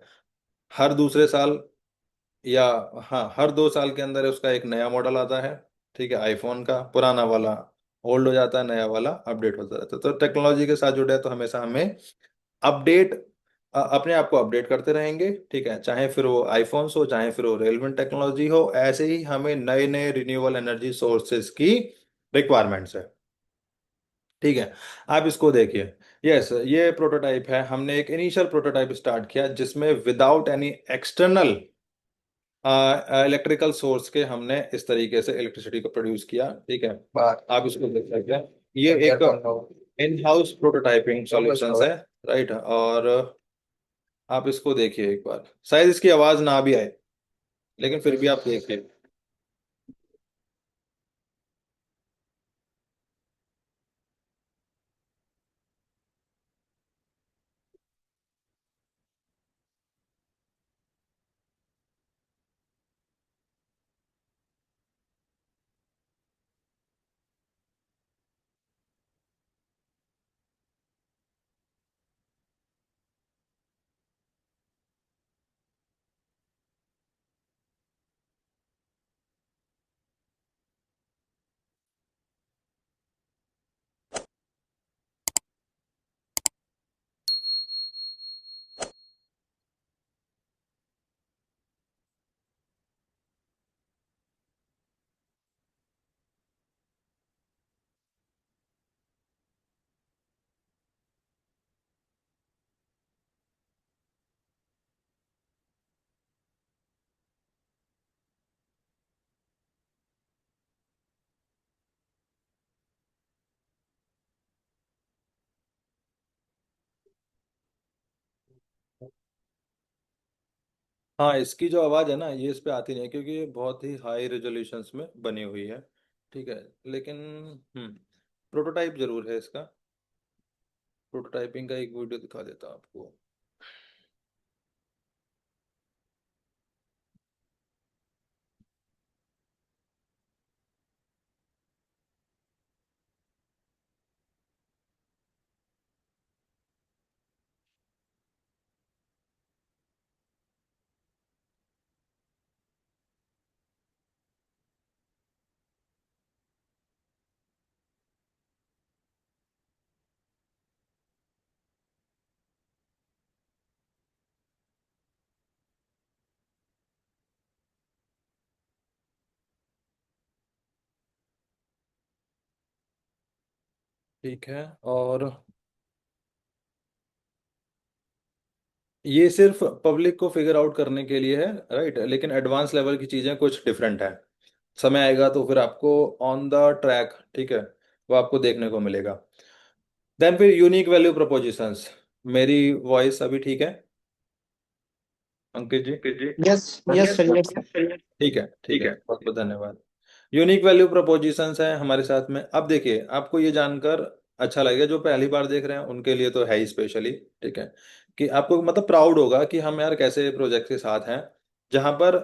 हर दूसरे साल या हाँ, हर 2 साल के अंदर उसका एक नया मॉडल आता है, ठीक है, आईफोन का। पुराना वाला ओल्ड हो जाता है, नया वाला अपडेट होता रहता है। तो टेक्नोलॉजी के साथ जुड़े हैं तो हमेशा हमें अपडेट, अपने आप को अपडेट करते रहेंगे, ठीक है। चाहे फिर वो आईफोन्स हो, चाहे फिर वो रेलवेंट टेक्नोलॉजी हो, ऐसे ही हमें नए नए रिन्यूएबल एनर्जी सोर्सेज की रिक्वायरमेंट्स है, ठीक है। आप इसको देखिए। यस, ये प्रोटोटाइप है। हमने एक इनिशियल प्रोटोटाइप स्टार्ट किया जिसमें without any external electrical source के हमने इस तरीके से इलेक्ट्रिसिटी को प्रोड्यूस किया, ठीक है। आप इसको देख सकते हैं। ये एक इन हाउस प्रोटोटाइपिंग सॉल्यूशंस है, राइट। और आप इसको देखिए एक बार, शायद इसकी आवाज ना भी आए, लेकिन फिर भी आप देखिए। हाँ, इसकी जो आवाज़ है ना, ये इस पे आती नहीं है क्योंकि ये बहुत ही हाई रेजोल्यूशंस में बनी हुई है, ठीक है। लेकिन प्रोटोटाइप जरूर है इसका। प्रोटोटाइपिंग का एक वीडियो दिखा देता हूँ आपको। ठीक है। और ये सिर्फ पब्लिक को फिगर आउट करने के लिए है, राइट, लेकिन एडवांस लेवल की चीज़ें कुछ डिफरेंट है। समय आएगा तो फिर आपको ऑन द ट्रैक, ठीक है, वो आपको देखने को मिलेगा। देन फिर यूनिक वैल्यू प्रोपोजिशंस। मेरी वॉइस अभी ठीक है Ankit ji? Yes, yes sir, yes. ठीक है, ठीक है, बहुत बहुत धन्यवाद। यूनिक वैल्यू प्रोपोजिशंस हैं हमारे साथ में। अब देखिए, आपको ये जानकर अच्छा लगेगा, जो पहली बार देख रहे हैं उनके लिए तो है ही स्पेशली, ठीक है, कि आपको मतलब प्राउड होगा कि हम यार कैसे प्रोजेक्ट के साथ हैं जहां पर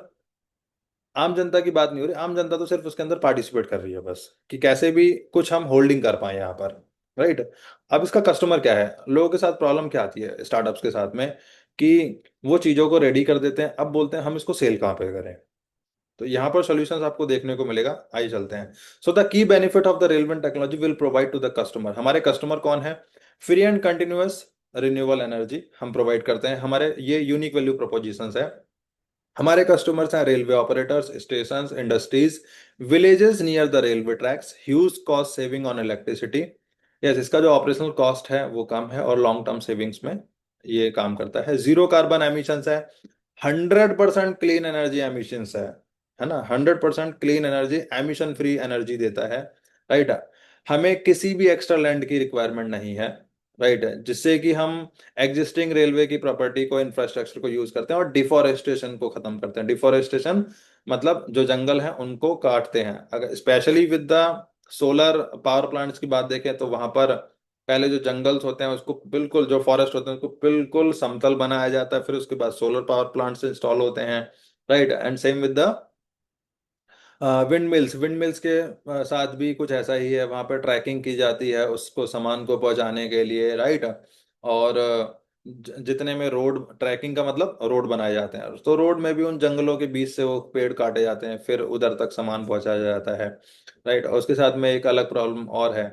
आम जनता की बात नहीं हो रही। आम जनता तो सिर्फ उसके अंदर पार्टिसिपेट कर रही है बस, कि कैसे भी कुछ हम होल्डिंग कर पाए यहाँ पर, राइट। अब इसका कस्टमर क्या है, लोगों के साथ प्रॉब्लम क्या आती है स्टार्टअप्स के साथ में, कि वो चीज़ों को रेडी कर देते हैं, अब बोलते हैं हम इसको सेल कहाँ पे करें। तो यहाँ पर सॉल्यूशंस आपको देखने को मिलेगा, आइए चलते हैं। So the key benefit of the relevant technology will provide to the customer. हमारे कस्टमर कौन है? Free and continuous renewable energy हम प्रोवाइड करते हैं, हमारे ये यूनिक वैल्यू प्रोपोजिशंस है। हमारे कस्टमर्स हैं railway operators, stations, industries, villages near the railway tracks, huge cost saving on electricity. Yes, इसका जो ऑपरेशनल कॉस्ट है वो कम है और लॉन्ग टर्म सेविंग्स में ये काम करता है। जीरो कार्बन एमिशंस है, 100% क्लीन एनर्जी एमिशंस है ना, 100% clean energy, emission free energy देता है, राइट। हमें किसी भी एक्स्ट्रा लैंड की रिक्वायरमेंट नहीं है, राइट, जिससे कि हम एग्जिस्टिंग रेलवे की प्रॉपर्टी को, इंफ्रास्ट्रक्चर को यूज करते हैं और डिफोरेस्टेशन को खत्म करते हैं। डिफोरेस्टेशन मतलब जो जंगल हैं उनको काटते हैं। अगर specially with the solar power plants की बात देखें तो वहां पर पहले जो जंगल्स होते हैं उसको बिल्कुल, जो फॉरेस्ट होते हैं उसको बिल्कुल समतल बनाया जाता है, फिर उसके बाद सोलर पावर प्लांट्स इंस्टॉल होते हैं, right. And same with the wind mills. Wind mills के साथ भी कुछ ऐसा ही है, वहां पर ट्रैकिंग की जाती है उसको सामान को पहुंचाने के लिए, राइट। और जितने में रोड, ट्रैकिंग का मतलब रोड बनाए जाते हैं, तो रोड में भी उन जंगलों के बीच से वो पेड़ काटे जाते हैं, फिर उधर तक सामान पहुंचाया जाता है, राइट। और उसके साथ में एक अलग प्रॉब्लम और है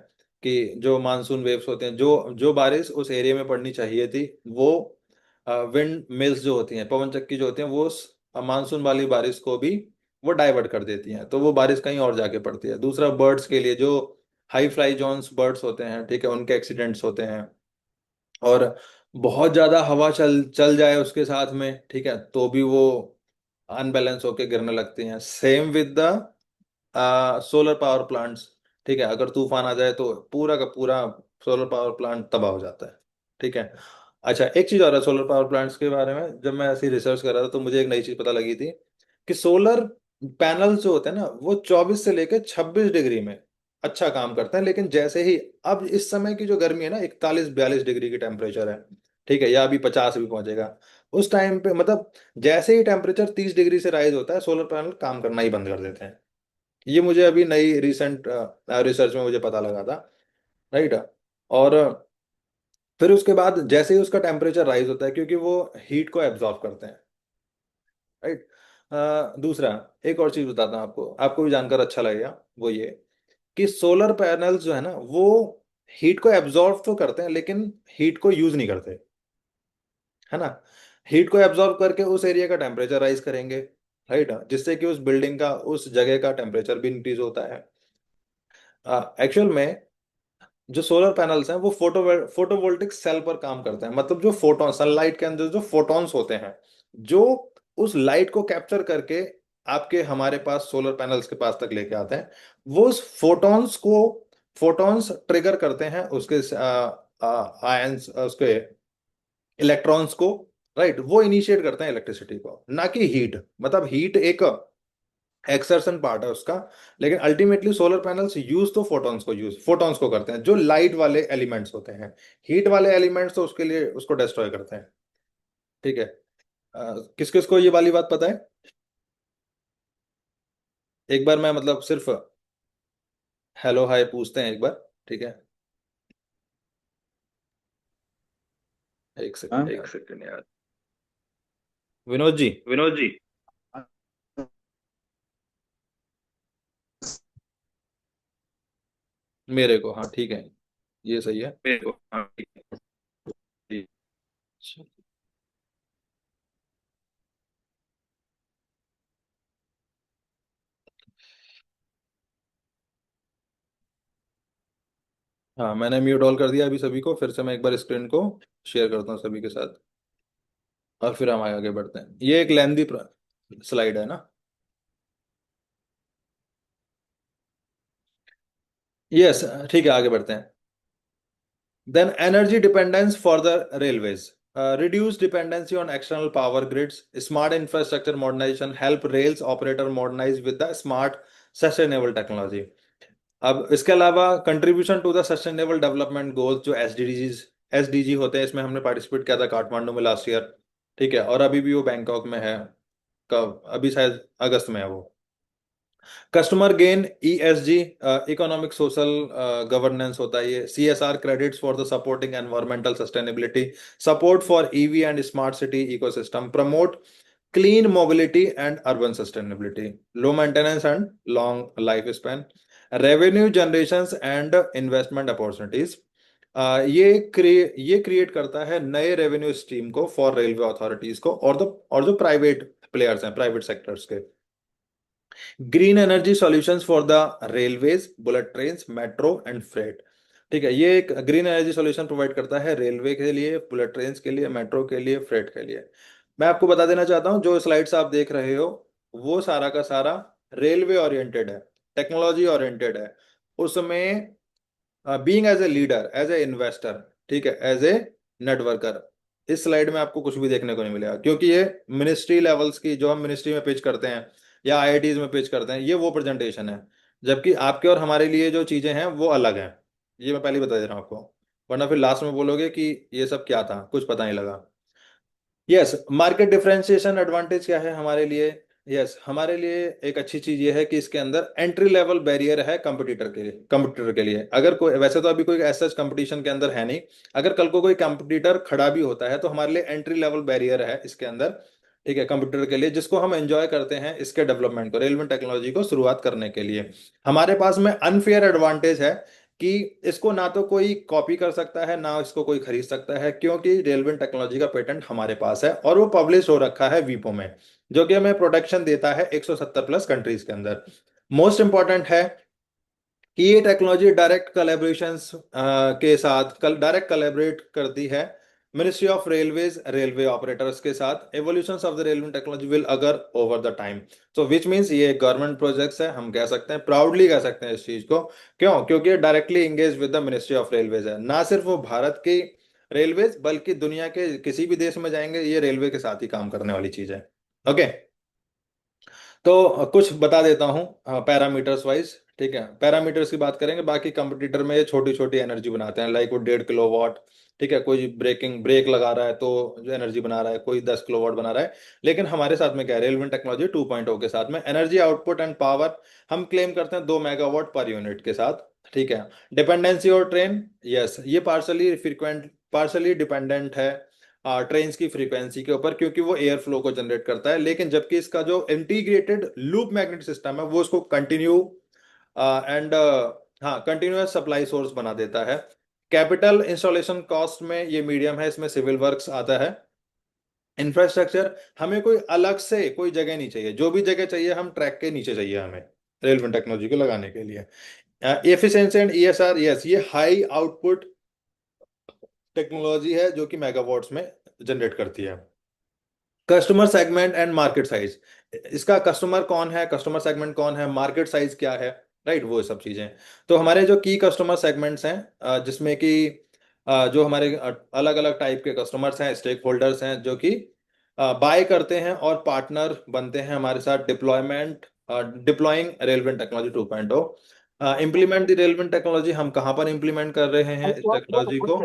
कि जो मानसून वेव्स होते हैं, जो जो बारिश उस एरिया में पड़नी चाहिए थी, वो विंड मिल्स जो होती हैं, पवन चक्की जो होती हैं, वो उस मानसून वाली बारिश को भी वो डाइवर्ट कर देती हैं, तो वो बारिश कहीं और जाके पड़ती है। दूसरा, बर्ड्स के लिए जो हाई फ्लाई जोन्स बर्ड्स होते हैं, ठीक है, उनके एक्सीडेंट्स होते हैं। और बहुत ज्यादा हवा चल चल जाए उसके साथ में, ठीक है, तो भी वो अनबैलेंस होके गिरने लगती हैं। Same with the solar power plants, ठीक है, अगर तूफान आ जाए तो पूरा का पूरा सोलर पावर प्लांट तबाह हो जाता है, ठीक है। अच्छा, एक चीज और है सोलर पावर प्लांट्स के बारे में, जब मैं ऐसी रिसर्च कर रहा था तो मुझे एक नई चीज पता लगी थी कि सोलर पैनल्स जो होते हैं ना, वो 24 से लेकर 26 डिग्री में अच्छा काम करते हैं, लेकिन जैसे ही अब इस समय की जो गर्मी है ना, 41-42 डिग्री की टेम्परेचर है, ठीक है, या अभी 50 भी पहुंचेगा, उस टाइम पे मतलब जैसे ही टेम्परेचर 30 डिग्री से राइज होता है, सोलर पैनल काम करना ही बंद कर देते हैं। ये मुझे अभी नई रिसेंट रिसर्च में मुझे पता लगा था, राइट। और फिर उसके बाद जैसे ही उसका टेम्परेचर राइज होता है, क्योंकि वो हीट को एब्जॉर्ब करते हैं, राइट। दूसरा, एक और चीज बताता हूँ आपको, आपको भी जानकर अच्छा लगेगा, वो ये कि सोलर पैनल्स जो है ना, वो हीट को एब्जॉर्ब तो करते हैं लेकिन हीट को यूज नहीं करते, है ना। हीट को एब्जॉर्ब करके उस एरिया का टेम्परेचर राइज करेंगे, राइट, जिससे कि उस बिल्डिंग का, उस जगह का टेम्परेचर भी इंक्रीज होता है। एक्चुअल में जो सोलर पैनल्स हैं वो फोटोवोल्टिक सेल पर काम करते हैं, मतलब जो फोटोन, सनलाइट के अंदर जो फोटॉन्स होते हैं, जो उस लाइट को कैप्चर करके आपके, हमारे पास सोलर पैनल्स के पास तक लेके आते हैं, वो उस फोटॉन्स ट्रिगर करते हैं उसके आयंस, उसके इलेक्ट्रॉन्स को, राइट, वो इनिशिएट करते हैं इलेक्ट्रिसिटी को, ना कि हीट। मतलब हीट एक एक्सर्शन पार्ट है उसका, लेकिन अल्टीमेटली सोलर पैनल्स यूज तो फोटॉन्स को करते हैं, जो लाइट वाले एलिमेंट्स होते हैं। हीट वाले एलिमेंट्स तो उसके लिए उसको डिस्ट्रॉय करते हैं, ठीक है। किस किस को ये वाली बात पता है? एक बार मैं मतलब सिर्फ हेलो हाय पूछते हैं एक बार, ठीक है। एक हाँ। सेकंड यार, विनोद जी। मेरे को, हाँ ठीक है, ये सही है। हाँ, मैंने म्यूट ऑल कर दिया अभी सभी को, फिर से मैं एक बार स्क्रीन को शेयर करता हूँ सभी के साथ, और फिर हम आगे बढ़ते हैं। ये एक लेंदी स्लाइड है ना। यस, ठीक है, आगे बढ़ते हैं। Then energy dependence for the railways. Reduce dependency on external power grids. Smart infrastructure modernization help rails operator modernize with the smart sustainable technology. अब इसके अलावा contribution to the sustainable development goals जो SDG होते हैं, इसमें हमने participate किया था काठमांडू में लास्ट ईयर। ठीक है, और अभी भी वो बैंकॉक में है। कब, अभी शायद अगस्त में है वो। Customer gain ESG, economic social governance होता है ये। CSR credits for the supporting environmental sustainability, support for EV and smart city ecosystem, promote clean mobility and urban sustainability, low maintenance and long life span, revenue generation and investment opportunities. ये create करता है नए revenue stream को for railway authorities को और जो private players हैं, private sectors के। Green energy solutions for the railways, bullet train, metro and freight. ठीक है, ये एक ग्रीन एनर्जी सॉल्यूशन प्रोवाइड करता है रेलवे के लिए, बुलेट ट्रेन के लिए, मेट्रो के लिए, फ्रेट के लिए। मैं आपको बता देना चाहता हूँ, जो स्लाइड्स आप देख रहे हो वो सारा का सारा रेलवे ओरिएंटेड है, टेक्नोलॉजी ओरिएंटेड है। उसमें being as a leader, as a investor, ठीक है, एज ए नेटवर्कर, इस स्लाइड में आपको कुछ भी देखने को नहीं मिलेगा, क्योंकि ये मिनिस्ट्री लेवल्स की, जो हम मिनिस्ट्री में पिच करते हैं या आईआईटीज में पिच करते हैं, ये वो प्रेजेंटेशन है। जबकि आपके और हमारे लिए जो चीजें हैं वो अलग हैं। ये मैं पहले ही बता दे रहा हूँ आपको, वरना फिर लास्ट में बोलोगे कि ये सब क्या था, कुछ पता नहीं लगा। यस, मार्केट डिफरेंशिएशन एडवांटेज क्या है हमारे लिए? यस, हमारे लिए एक अच्छी चीज ये है कि इसके अंदर एंट्री लेवल बैरियर है कंपटीटर के लिए। अगर कोई, वैसे तो अभी कोई ऐसा कंपटीशन के अंदर है नहीं, अगर कल को कोई कंपटीटर खड़ा भी होता है तो हमारे लिए एंट्री लेवल बैरियर है इसके अंदर। ठीक है, कंप्यूटर के लिए, जिसको हम एंजॉय करते हैं इसके डेवलपमेंट को, रेलवे टेक्नोलॉजी को शुरुआत करने के लिए। हमारे पास में अनफेयर एडवांटेज है कि इसको ना तो कोई कॉपी कर सकता है, ना इसको कोई खरीद सकता है, क्योंकि रेलवे टेक्नोलॉजी का पेटेंट हमारे पास है और वो पब्लिश हो रखा है वीपो में, जो कि हमें प्रोटेक्शन देता है 170 प्लस कंट्रीज के अंदर। मोस्ट इंपॉर्टेंट है कि ये टेक्नोलॉजी डायरेक्ट कलेबोरेशंस के साथ डायरेक्ट कलेबरेट करती है ministry of railways, railway operators के साथ। Evolution of the railway technology will occur over the time, so which means ये गवर्नमेंट प्रोजेक्ट्स है, हम कह सकते हैं, प्राउडली कह सकते हैं इस चीज को। क्यों? क्योंकि ये directly engage with the ministry of railways है। ना सिर्फ वो भारत की रेलवेज, बल्कि दुनिया के किसी भी देश में जाएंगे, ये रेलवे के साथ ही काम करने वाली चीज है। ओके, तो कुछ बता देता हूँ पैरामीटर्स वाइज। ठीक है, पैरामीटर्स की बात करेंगे, बाकी कंपटीटर में ये छोटी छोटी एनर्जी बनाते हैं, लाइक वो 1.5 किलोवाट। ठीक है, कोई ब्रेक लगा रहा है तो जो एनर्जी बना रहा है, कोई 10 किलोवाट बना रहा है। लेकिन हमारे साथ में क्या है, रेलवे टेक्नोलॉजी 2.0 के साथ में एनर्जी आउटपुट एंड पावर हम क्लेम करते हैं 2 मेगावाट पर यूनिट के साथ। ठीक है, डिपेंडेंसी और ट्रेन, यस, ये पार्सली डिपेंडेंट है ट्रेन की फ्रीक्वेंसी के ऊपर, क्योंकि वो एयर फ्लो को जनरेट करता है। लेकिन जबकि इसका जो इंटीग्रेटेड लूप मैग्नेट सिस्टम है वो उसको कंटिन्यू एंड हाँ कंटिन्यूअस सप्लाई सोर्स बना देता है। कैपिटल इंस्टॉलेशन कॉस्ट में ये मीडियम है, इसमें सिविल वर्क्स आता है। इंफ्रास्ट्रक्चर, हमें कोई अलग से कोई जगह नहीं चाहिए, जो भी जगह चाहिए हम ट्रैक के नीचे चाहिए हमें रेलवे टेक्नोलॉजी को लगाने के लिए। एफिशिएंसी एंड ईएसआर, यस, ये हाई आउटपुट टेक्नोलॉजी है जो कि मेगावाट्स में जनरेट करती है। Customer segment and market size, इसका कस्टमर कौन है, कस्टमर सेगमेंट कौन है, मार्केट साइज क्या है, राइट, वो सब चीजें। तो हमारे जो की कस्टमर सेगमेंट्स हैं, जिसमें कि जो हमारे अलग अलग टाइप के कस्टमर्स हैं, स्टेक होल्डर्स हैं, जो कि बाय करते हैं और पार्टनर बनते हैं हमारे साथ deploying relevant technology 2.0। Implement the relevant technology, हम कहाँ पर इम्प्लीमेंट कर रहे हैं इस टेक्नोलॉजी को?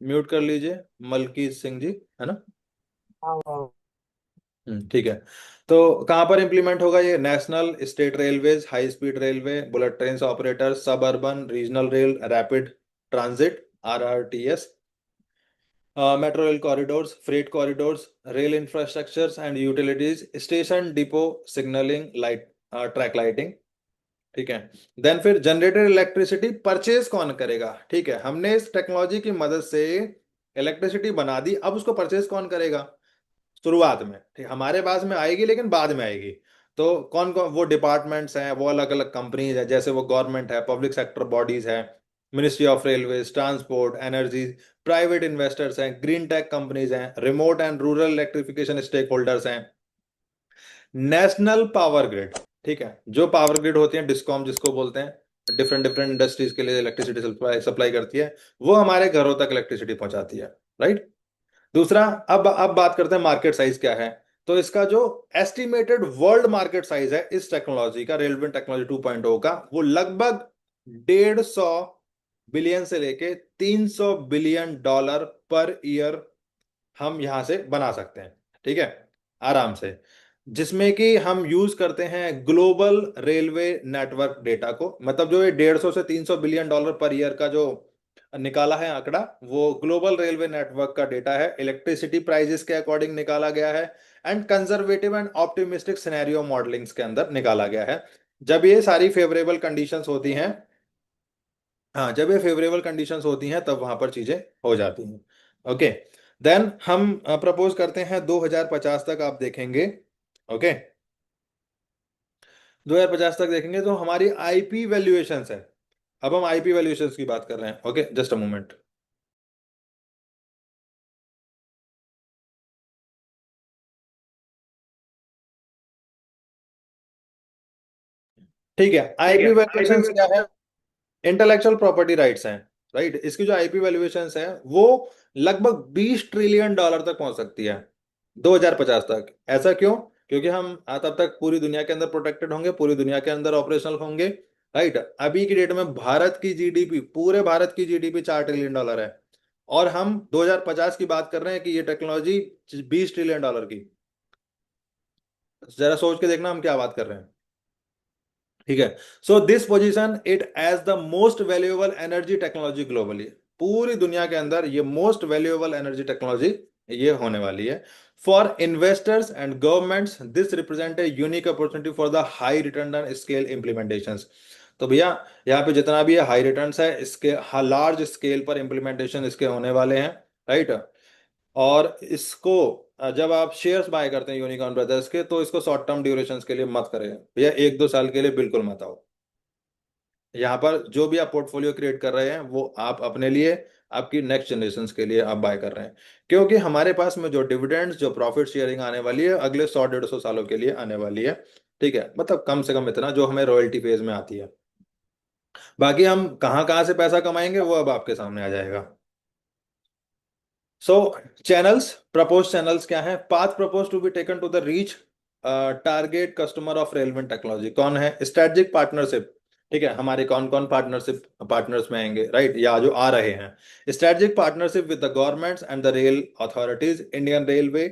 म्यूट कर लीजिए मलकीत सिंह जी, है ना? ठीक है। तो कहाँ पर इंप्लीमेंट होगा ये? National, state railways, high speed railway, bullet train operator, suburban, regional rail, rapid transit, RRTS, metro rail corridors, freight corridors, rail infrastructures and utilities, station depot, signalling, light, track lighting. ठीक है, then फिर generated electricity purchase कौन करेगा? ठीक है, हमने इस technology की मदद से इलेक्ट्रिसिटी बना दी, अब उसको परचेज कौन करेगा? शुरुआत में, ठीक, हमारे पास में आएगी लेकिन बाद में आएगी। तो कौन कौन वो डिपार्टमेंट्स हैं, वो अलग अलग कंपनीज है, जैसे वो गवर्नमेंट है, पब्लिक सेक्टर बॉडीज है, ministry of railways, transport, energy, private investors हैं, ग्रीन टेक कंपनीज हैं, remote and rural electrification stakeholders हैं, नेशनल पावर ग्रिड। ठीक है, जो पावर ग्रिड होती है, डिस्कॉम जिसको बोलते हैं, डिफरेंट डिफरेंट इंडस्ट्रीज के लिए इलेक्ट्रिसिटी सप्लाई सप्लाई करती है, वो हमारे घरों तक इलेक्ट्रिसिटी पहुंचाती है, राइट। दूसरा, अब बात करते हैं मार्केट साइज क्या है। तो इसका जो एस्टिमेटेड वर्ल्ड मार्केट साइज है इस टेक्नोलॉजी का, रेलेवेंट टेक्नोलॉजी 2.0 का, वो लगभग 150 बिलियन से लेके 300 बिलियन डॉलर पर ईयर हम यहां से बना सकते हैं, ठीक है, आराम से। जिसमें कि हम यूज करते हैं ग्लोबल रेलवे नेटवर्क डेटा को, मतलब जो ये 150 से 300 बिलियन डॉलर पर ईयर का जो निकाला है आंकड़ा, वो ग्लोबल रेलवे नेटवर्क का डेटा है, इलेक्ट्रिसिटी प्राइजेस के अकॉर्डिंग निकाला गया है, and conservative and optimistic scenario modellings के अंदर निकाला गया है। जब ये सारी फेवरेबल कंडीशंस होती हैं, हाँ, जब ये फेवरेबल कंडीशंस होती हैं तब वहां पर चीजें हो जाती हैं। ओके, देन हम प्रपोज करते हैं 2050 तक आप देखेंगे। ओके, 2050 तक देखेंगे तो हमारी आईपी वैल्यूएशंस है। अब हम आईपी वैल्यूएशंस की बात कर रहे हैं। Okay, just a moment. ठीक है, आईपी वैल्यूएशंस क्या है? इंटेलेक्चुअल प्रॉपर्टी राइट्स हैं, राइट। इसकी जो आईपी वैल्यूएशंस है वो लगभग 20 ट्रिलियन डॉलर तक पहुंच सकती है 2050 तक। ऐसा क्यों? क्योंकि हम तब तक पूरी दुनिया के अंदर प्रोटेक्टेड होंगे, पूरी दुनिया के अंदर ऑपरेशनल होंगे, राइट। अभी की डेट में भारत की जीडीपी, पूरे भारत की जीडीपी 4 ट्रिलियन डॉलर है, और हम 2050 की बात कर रहे हैं कि ये टेक्नोलॉजी 20 ट्रिलियन डॉलर की। जरा सोच के देखना हम क्या बात कर रहे हैं, ठीक है। So this position it as the most valuable energy technology globally. पूरी दुनिया के अंदर ये मोस्ट वैल्यूएबल एनर्जी टेक्नोलॉजी ये होने वाली है। For investors and governments this represent a unique opportunity for the high return on scale implementations. तो भैया, यहाँ पे जितना भी हाई रिटर्न्स है इसके, लार्ज स्केल पर इम्प्लीमेंटेशन इसके होने वाले हैं, राइट। और इसको जब आप शेयर्स बाय करते हैं यूनिकॉर्न ब्रदर्स के, तो इसको शॉर्ट टर्म ड्यूरेशन के लिए मत करें भैया, 1-2 साल के लिए बिल्कुल मत आओ। यहाँ पर जो भी आप पोर्टफोलियो क्रिएट कर रहे हैं वो आप अपने लिए, आपकी नेक्स्ट जनरेशन के लिए आप बाय कर रहे हैं, क्योंकि हमारे पास में जो डिविडेंड्स, जो प्रॉफिट शेयरिंग आने वाली है अगले 100-150 सालों के लिए आने वाली है, ठीक है। मतलब कम से कम इतना जो हमें रॉयल्टी फेज में आती है। बाकी हम कहाँ कहाँ से पैसा कमाएंगे वो अब आपके सामने आ जाएगा। सो चैनल्स, प्रपोज चैनल्स क्या है? Path propose to be taken to the reach target customer of relevant technology. कौन है? स्ट्रेटेजिक पार्टनरशिप, ठीक है। हमारे कौन कौन पार्टनर्स में आएंगे, राइट, या जो आ रहे हैं? Strategic partnership with the governments and the rail authorities, Indian railway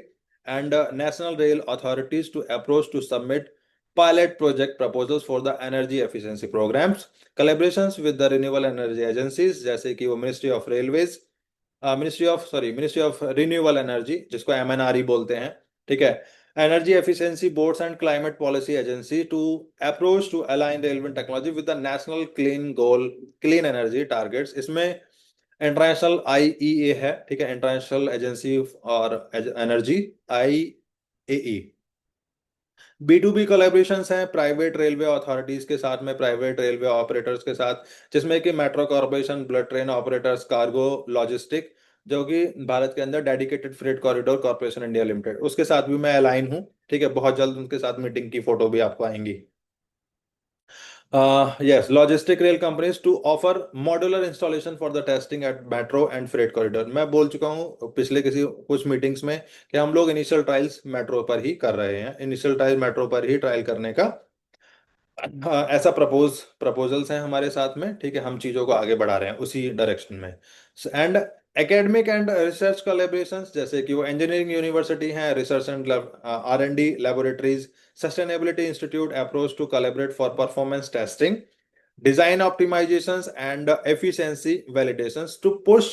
and national rail authorities to approach to submit pilot project proposals for the energy efficiency programs, collaborations with the renewable energy agencies जैसे कि वो ministry of railways, ministry of renewable energy जिसको MNRE बोलते हैं, ठीक है, energy efficiency boards and climate policy agency to approach to align relevant technology with the national clean goal, clean energy targets. इसमें international IEA है, ठीक है, international agency और एनर्जी, आईईई। B2B कोलेब्रेशंस हैं प्राइवेट रेलवे अथॉरिटीज के साथ में, private railway operators के साथ, जिसमें कि metro corporation, bullet train operators, cargo logistic, जो कि भारत के अंदर dedicated freight corridor corporation India limited, उसके साथ भी मैं अलाइन हूँ, ठीक है। बहुत जल्द उनके साथ मीटिंग की फोटो भी आपको आएंगी। Yes, logistic rail companies to offer modular installation for the testing at metro and freight corridor। मैं बोल चुका हूँ पिछले किसी कुछ मीटिंग्स में कि हम लोग इनिशियल ट्रायल्स मेट्रो पर ही कर रहे हैं, इनिशियल ट्रायल मेट्रो पर ही ट्रायल करने का, हाँ, ऐसा प्रपोजल्स हैं हमारे साथ में, ठीक है। हम चीजों को आगे बढ़ा रहे हैं उसी डायरेक्शन में। And academic and research collaborations, जैसे कि वो इंजीनियरिंग यूनिवर्सिटी है, research and R&D laboratories, sustainability institute approach to collaborate for performance testing, design optimizations and efficiency validations to push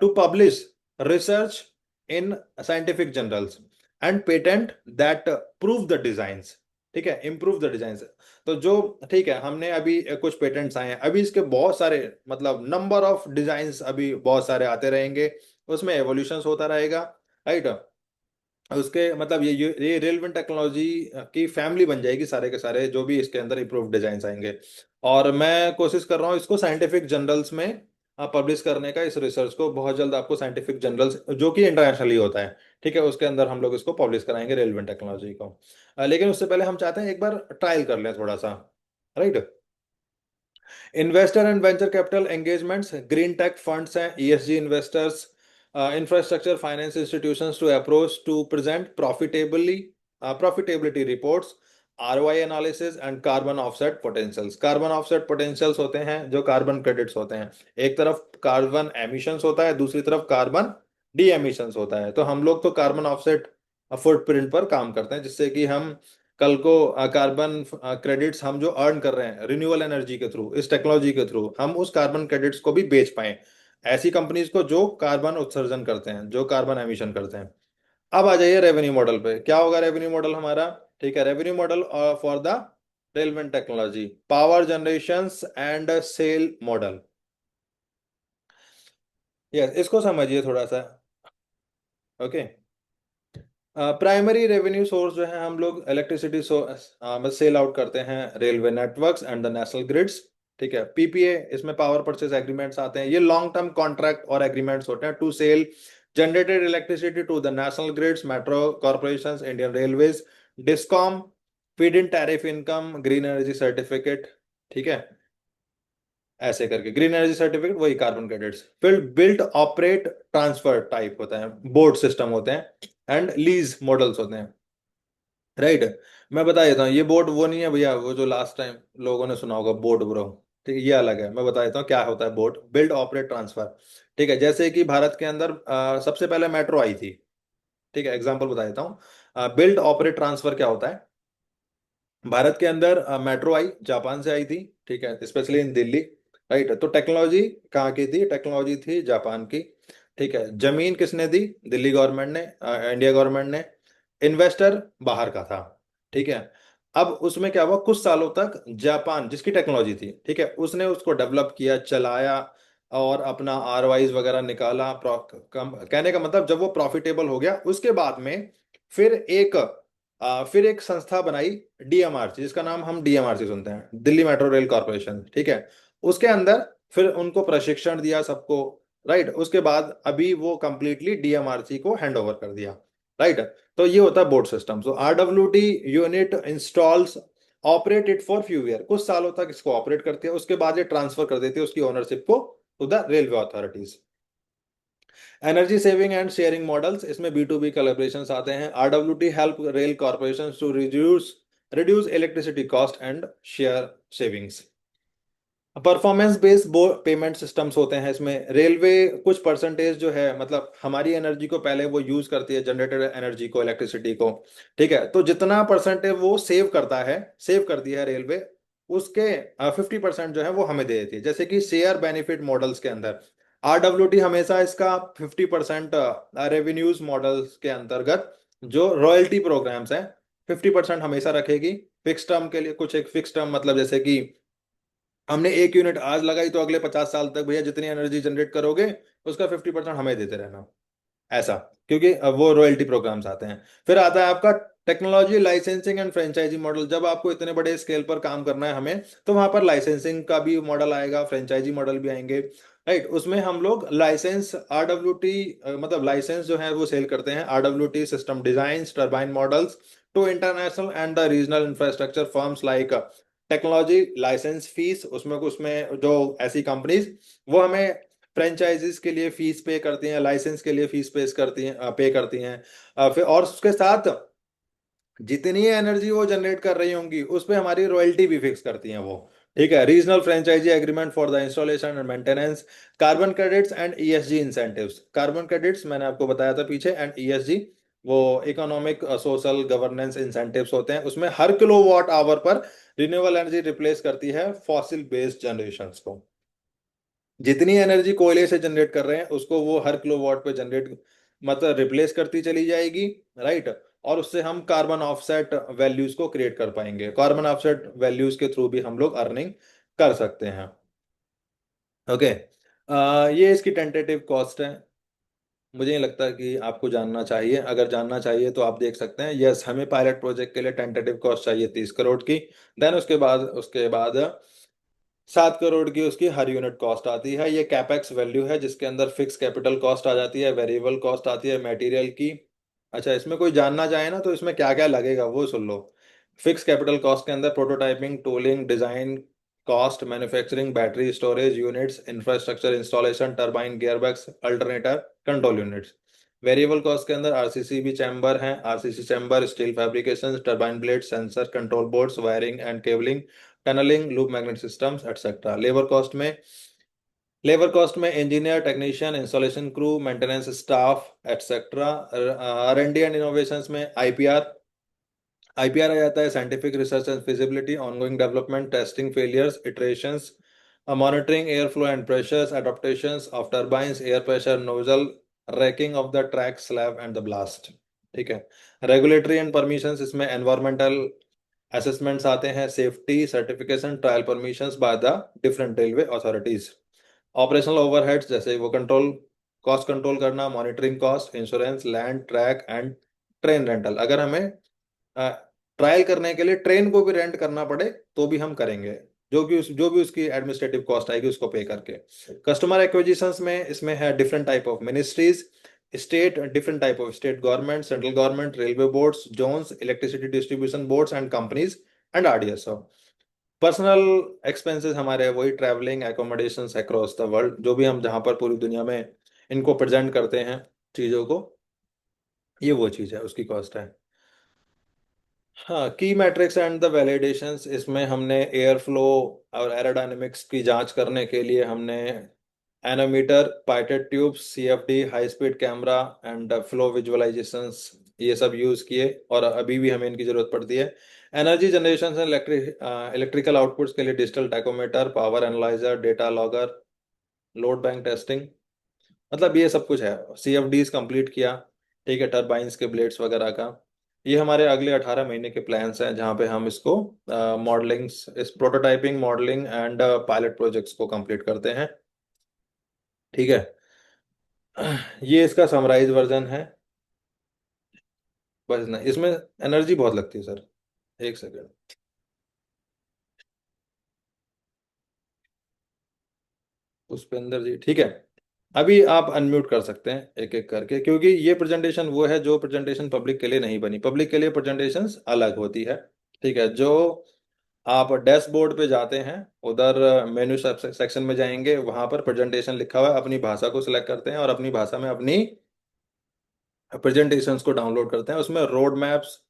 to publish research in scientific journals and patent that prove the designs, ठीक है, improve the designs। तो जो, ठीक है, हमने अभी कुछ patents आए हैं, अभी इसके बहुत सारे, मतलब नंबर ऑफ डिजाइन्स अभी बहुत सारे आते रहेंगे, उसमें एवोल्यूशन होता रहेगा, राइट। उसके मतलब ये रेलेवेंट टेक्नोलॉजी की फैमिली बन जाएगी, सारे के सारे जो भी इसके अंदर इम्प्रूव डिजाइन आएंगे। और मैं कोशिश कर रहा हूँ इसको साइंटिफिक जर्नल्स में पब्लिश करने का, इस रिसर्च को बहुत जल्द आपको साइंटिफिक जर्नल्स जो कि इंटरनेशनली होता है, ठीक है, उसके अंदर हम लोग इसको पब्लिश कराएंगे रेलेवेंट टेक्नोलॉजी को। लेकिन उससे पहले हम चाहते हैं एक बार ट्रायल कर लें थोड़ा सा, right. Investor and venture capital engagements, green tech funds हैं, ESG investors, infrastructure finance institutions to approach to present profitability reports, ROI analysis and carbon offset potentials. Carbon offset potentials होते हैं जो कार्बन क्रेडिट्स होते हैं। एक तरफ carbon emissions होता है, दूसरी तरफ कार्बन डी एमिशंस होता है। तो हम लोग तो कार्बन ऑफसेट फुटप्रिंट पर काम करते हैं, जिससे कि हम कल को कार्बन क्रेडिट्स हम जो अर्न कर रहे हैं रिन्यूएबल एनर्जी के थ्रू, इस टेक्नोलॉजी के थ्रू, हम उस कार्बन क्रेडिट्स को भी बेच पाए ऐसी कंपनीज को जो कार्बन उत्सर्जन करते हैं, जो कार्बन एमिशन करते हैं। अब आ जाइए रेवेन्यू मॉडल पे। क्या होगा रेवेन्यू मॉडल हमारा? ठीक है, revenue model for the relevant technology, power generation and sale model. Yes, इसको समझिए थोड़ा सा। ओके, प्राइमरी रेवेन्यू सोर्स जो है, हम लोग इलेक्ट्रिसिटी सेल आउट करते हैं railway networks and the national grids. ठीक है, पीपीए, इसमें पावर परचेज एग्रीमेंट्स आते हैं। ये लॉन्ग टर्म कॉन्ट्रैक्ट और एग्रीमेंट्स होते हैं to sell generated electricity to the national grids, metro corporations, Indian railways, discom, feed in tariff income, green energy certificate. ठीक है, ऐसे करके ग्रीन एनर्जी सर्टिफिकेट वही कार्बन क्रेडिट्स। फिर बिल्ट ऑपरेट ट्रांसफर टाइप होता है, बोर्ड सिस्टम होते हैं, एंड लीज मॉडल्स होते हैं। राइट, मैं बता देता हूँ, ये बोर्ड वो नहीं है भैया, वो जो लास्ट टाइम लोगों ने सुना होगा बोर्ड ब्रो। ठीक है, ये अलग है। मैं बता देता हूँ क्या होता है बोर्ड, बिल्ड ऑपरेट ट्रांसफर। ठीक है, जैसे कि भारत के अंदर सबसे पहले मेट्रो आई थी। ठीक है, एग्जांपल बता देता हूँ, बिल्ड ऑपरेट ट्रांसफर क्या होता है। भारत के अंदर मेट्रो आई, जापान से आई थी। ठीक है, स्पेशली इन दिल्ली। राइट, तो टेक्नोलॉजी कहाँ की थी? टेक्नोलॉजी थी जापान की। ठीक है, जमीन किसने दी? दिल्ली गवर्नमेंट ने, इंडिया गवर्नमेंट ने। इन्वेस्टर बाहर का था। ठीक है, अब उसमें क्या हुआ, कुछ सालों तक जापान जिसकी टेक्नोलॉजी थी, ठीक है, उसने उसको डेवलप किया, चलाया, और अपना आरवाइज वगैरह निकाला। कहने का मतलब, जब वो प्रॉफिटेबल हो गया उसके बाद में फिर एक संस्था बनाई, डीएमआरसी, जिसका नाम हम डीएमआरसी सुनते हैं, दिल्ली मेट्रो रेल कॉर्पोरेशन। ठीक है, उसके अंदर फिर उनको प्रशिक्षण दिया सबको। राइट, उसके बाद अभी वो कंप्लीटली डीएमआरसी को हैंड ओवर कर दिया। राइट, तो ये होता है board system. So RWT unit installs operate it for few year, कुछ सालों तक इसको ऑपरेट करती है, उसके बाद ये ट्रांसफर कर देती है उसकी ओनरशिप को to the railway authorities. Energy saving and sharing models, इसमें बी टू बी कोलैबोरेशंस आते हैं। RWT help rail corporation to reduce reduce electricity cost and share savings. Performance based payment systems होते हैं इसमें। रेलवे कुछ percentage जो है, मतलब हमारी एनर्जी को पहले वो यूज करती है, जनरेटेड एनर्जी को, इलेक्ट्रिसिटी को। ठीक है, तो जितना परसेंटेज वो सेव करता है, सेव करती है रेलवे, उसके 50% जो है वो हमें दे देती है। जैसे कि शेयर बेनिफिट मॉडल्स के अंदर आरडब्ल्यूटी हमेशा इसका 50% रेवेन्यूज मॉडल्स के अंतर्गत जो रॉयल्टी प्रोग्राम्स हैं, 50% हमेशा रखेगी। फिक्स टर्म के लिए, कुछ एक फिक्स टर्म, मतलब जैसे कि हमने 1 यूनिट आज लगाई तो अगले 50 साल तक भैया जितनी एनर्जी जनरेट करोगे उसका 50% हमें देते रहना, ऐसा। क्योंकि अब वो रॉयल्टी प्रोग्राम्स आते हैं। फिर आता है आपका technology licensing and franchisee model. जब आपको इतने बड़े स्केल पर काम करना है हमें, तो वहां पर लाइसेंसिंग का भी मॉडल आएगा, फ्रेंचाइजी मॉडल भी आएंगे। राइट, उसमें हम लोग लाइसेंस आरडब्ल्यूटी, मतलब लाइसेंस जो है वो सेल करते हैं। RWT system design turbine models to international and the regional infrastructure firms like technology licence fees. उसमें उसमें जो ऐसी कंपनीज वो हमें फ्रेंचाइजीज के लिए फीस पे करती हैं, लाइसेंस के लिए फीस पे करती हैं। फिर और उसके साथ जितनी एनर्जी वो जनरेट कर रही होंगी उस पे हमारी रॉयल्टी भी फिक्स करती हैं वो। ठीक है, regional franchisee agreement for the installation and maintenance, carbon credits and ESG incentives. Carbon credits मैंने आपको बताया था पीछे, एंड ईएसजी वो इकोनॉमिक सोशल गवर्नेंस इंसेंटिव्स होते हैं। उसमें हर किलोवाट आवर पर रिन्यूएबल एनर्जी रिप्लेस करती है फॉसिल बेस्ड जनरेशन को। जितनी एनर्जी कोयले से जनरेट कर रहे हैं उसको वो हर किलोवाट पे जनरेट, मतलब रिप्लेस करती चली जाएगी। राइट, और उससे हम कार्बन ऑफसेट वैल्यूज को क्रिएट कर पाएंगे। कार्बन ऑफसेट वैल्यूज के थ्रू भी हम लोग अर्निंग कर सकते हैं। ओके, ये इसकी टेंटेटिव कॉस्ट है। मुझे नहीं लगता कि आपको जानना चाहिए, अगर जानना चाहिए तो आप देख सकते हैं। यस, हमें पायलट प्रोजेक्ट के लिए टेंटेटिव कॉस्ट चाहिए 30 करोड़ की। देन उसके बाद 7 करोड़ की उसकी हर यूनिट कॉस्ट आती है। ये कैपेक्स वैल्यू है जिसके अंदर फिक्स कैपिटल कॉस्ट आ जाती है, वेरिएबल कॉस्ट आती है मटेरियल की। अच्छा, इसमें कोई जानना चाहे ना तो इसमें क्या क्या लगेगा वो सुन लो। फिक्स कैपिटल कॉस्ट के अंदर prototyping, tooling, design, cost, manufacturing, battery storage units, infrastructure installation, turbine, gearbox, alternator, control units. Variable cost के अंदर आरसीसी भी चैम्बर हैं, RCC chamber, steel fabrication, turbine blade, sensor, control boards, wiring and cabling, tunnelling, loop magnet systems etcetera. Labour cost में engineer, technician, installation crew, maintenance staff etcetera. R&D and innovation में IPR आ जाता है, scientific research and feasibility, ongoing development, testing, failures, iterations, monitoring air flow and pressures, adaptations of turbines, air pressure nozzle, ranking of the track slab and the blast. ठीक है। Regulatory and permissions, इसमें environmental assessments आते हैं, safety certification, trial permissions by the different railway authorities. Operational overheads जैसे वो control, cost control करना, monitoring cost, insurance, land, track and train rental. अगर हमें ट्रायल करने के लिए ट्रेन को भी रेंट करना पड़े तो भी हम करेंगे, जो भी उसकी एडमिनिस्ट्रेटिव कॉस्ट आएगी उसको पे करके। कस्टमर एक्विजिशंस में इसमें है different type of ministries, different type of state government, central government, railway boards, zones, electricity distribution boards and companies and RDSO. Personal expenses हमारे वही travelling, accommodations across the world, जो भी हम जहाँ पर पूरी दुनिया में इनको प्रेजेंट करते हैं चीज़ों को, ये वो चीज़ है, उसकी कॉस्ट है। हाँ, की मैट्रिक्स एंड द वैलिडेशंस, इसमें हमने एयर फ्लो और एरोडायनेमिक्स की जांच करने के लिए हमने anemometer, pitot tubes, CFD, high speed camera and flow visualisations, ये सब यूज किए और अभी भी हमें इनकी जरूरत पड़ती है। एनर्जी जनरेशन से इलेक्ट्रिकल आउटपुट्स के लिए digital tachometer, power analyser, data logger, load bank testing, मतलब ये सब कुछ है। सीएफडीज कंप्लीट किया। ठीक है, टरबाइंस के ब्लेड्स वगैरह का। ये हमारे अगले 18 महीने के प्लान्स हैं जहाँ पे हम इसको मॉडलिंग्स, इस prototyping, modelling and pilot projects को कंप्लीट करते हैं। ठीक है। ये इसका समराइज वर्जन है। बस ना, इसमें एनर्जी बहुत लगती है सर। एक सेकेंड। पुष्पेंद्र जी, ठीक है। अभी आप अनम्यूट कर सकते हैं एक एक करके, क्योंकि ये प्रेजेंटेशन वो है जो प्रेजेंटेशन पब्लिक के लिए नहीं बनी। पब्लिक के लिए प्रेजेंटेशंस अलग होती है। ठीक है। जो आप डैशबोर्ड पे जाते हैं, उधर मेन्यू सेक्शन में जाएंगे, वहां पर प्रेजेंटेशन लिखा हुआ है, अपनी भाषा को सिलेक्ट करते हैं और अपनी भाषा में अपनी प्रेजेंटेशंस को डाउनलोड करते हैं। उसमें रोड मैप्स,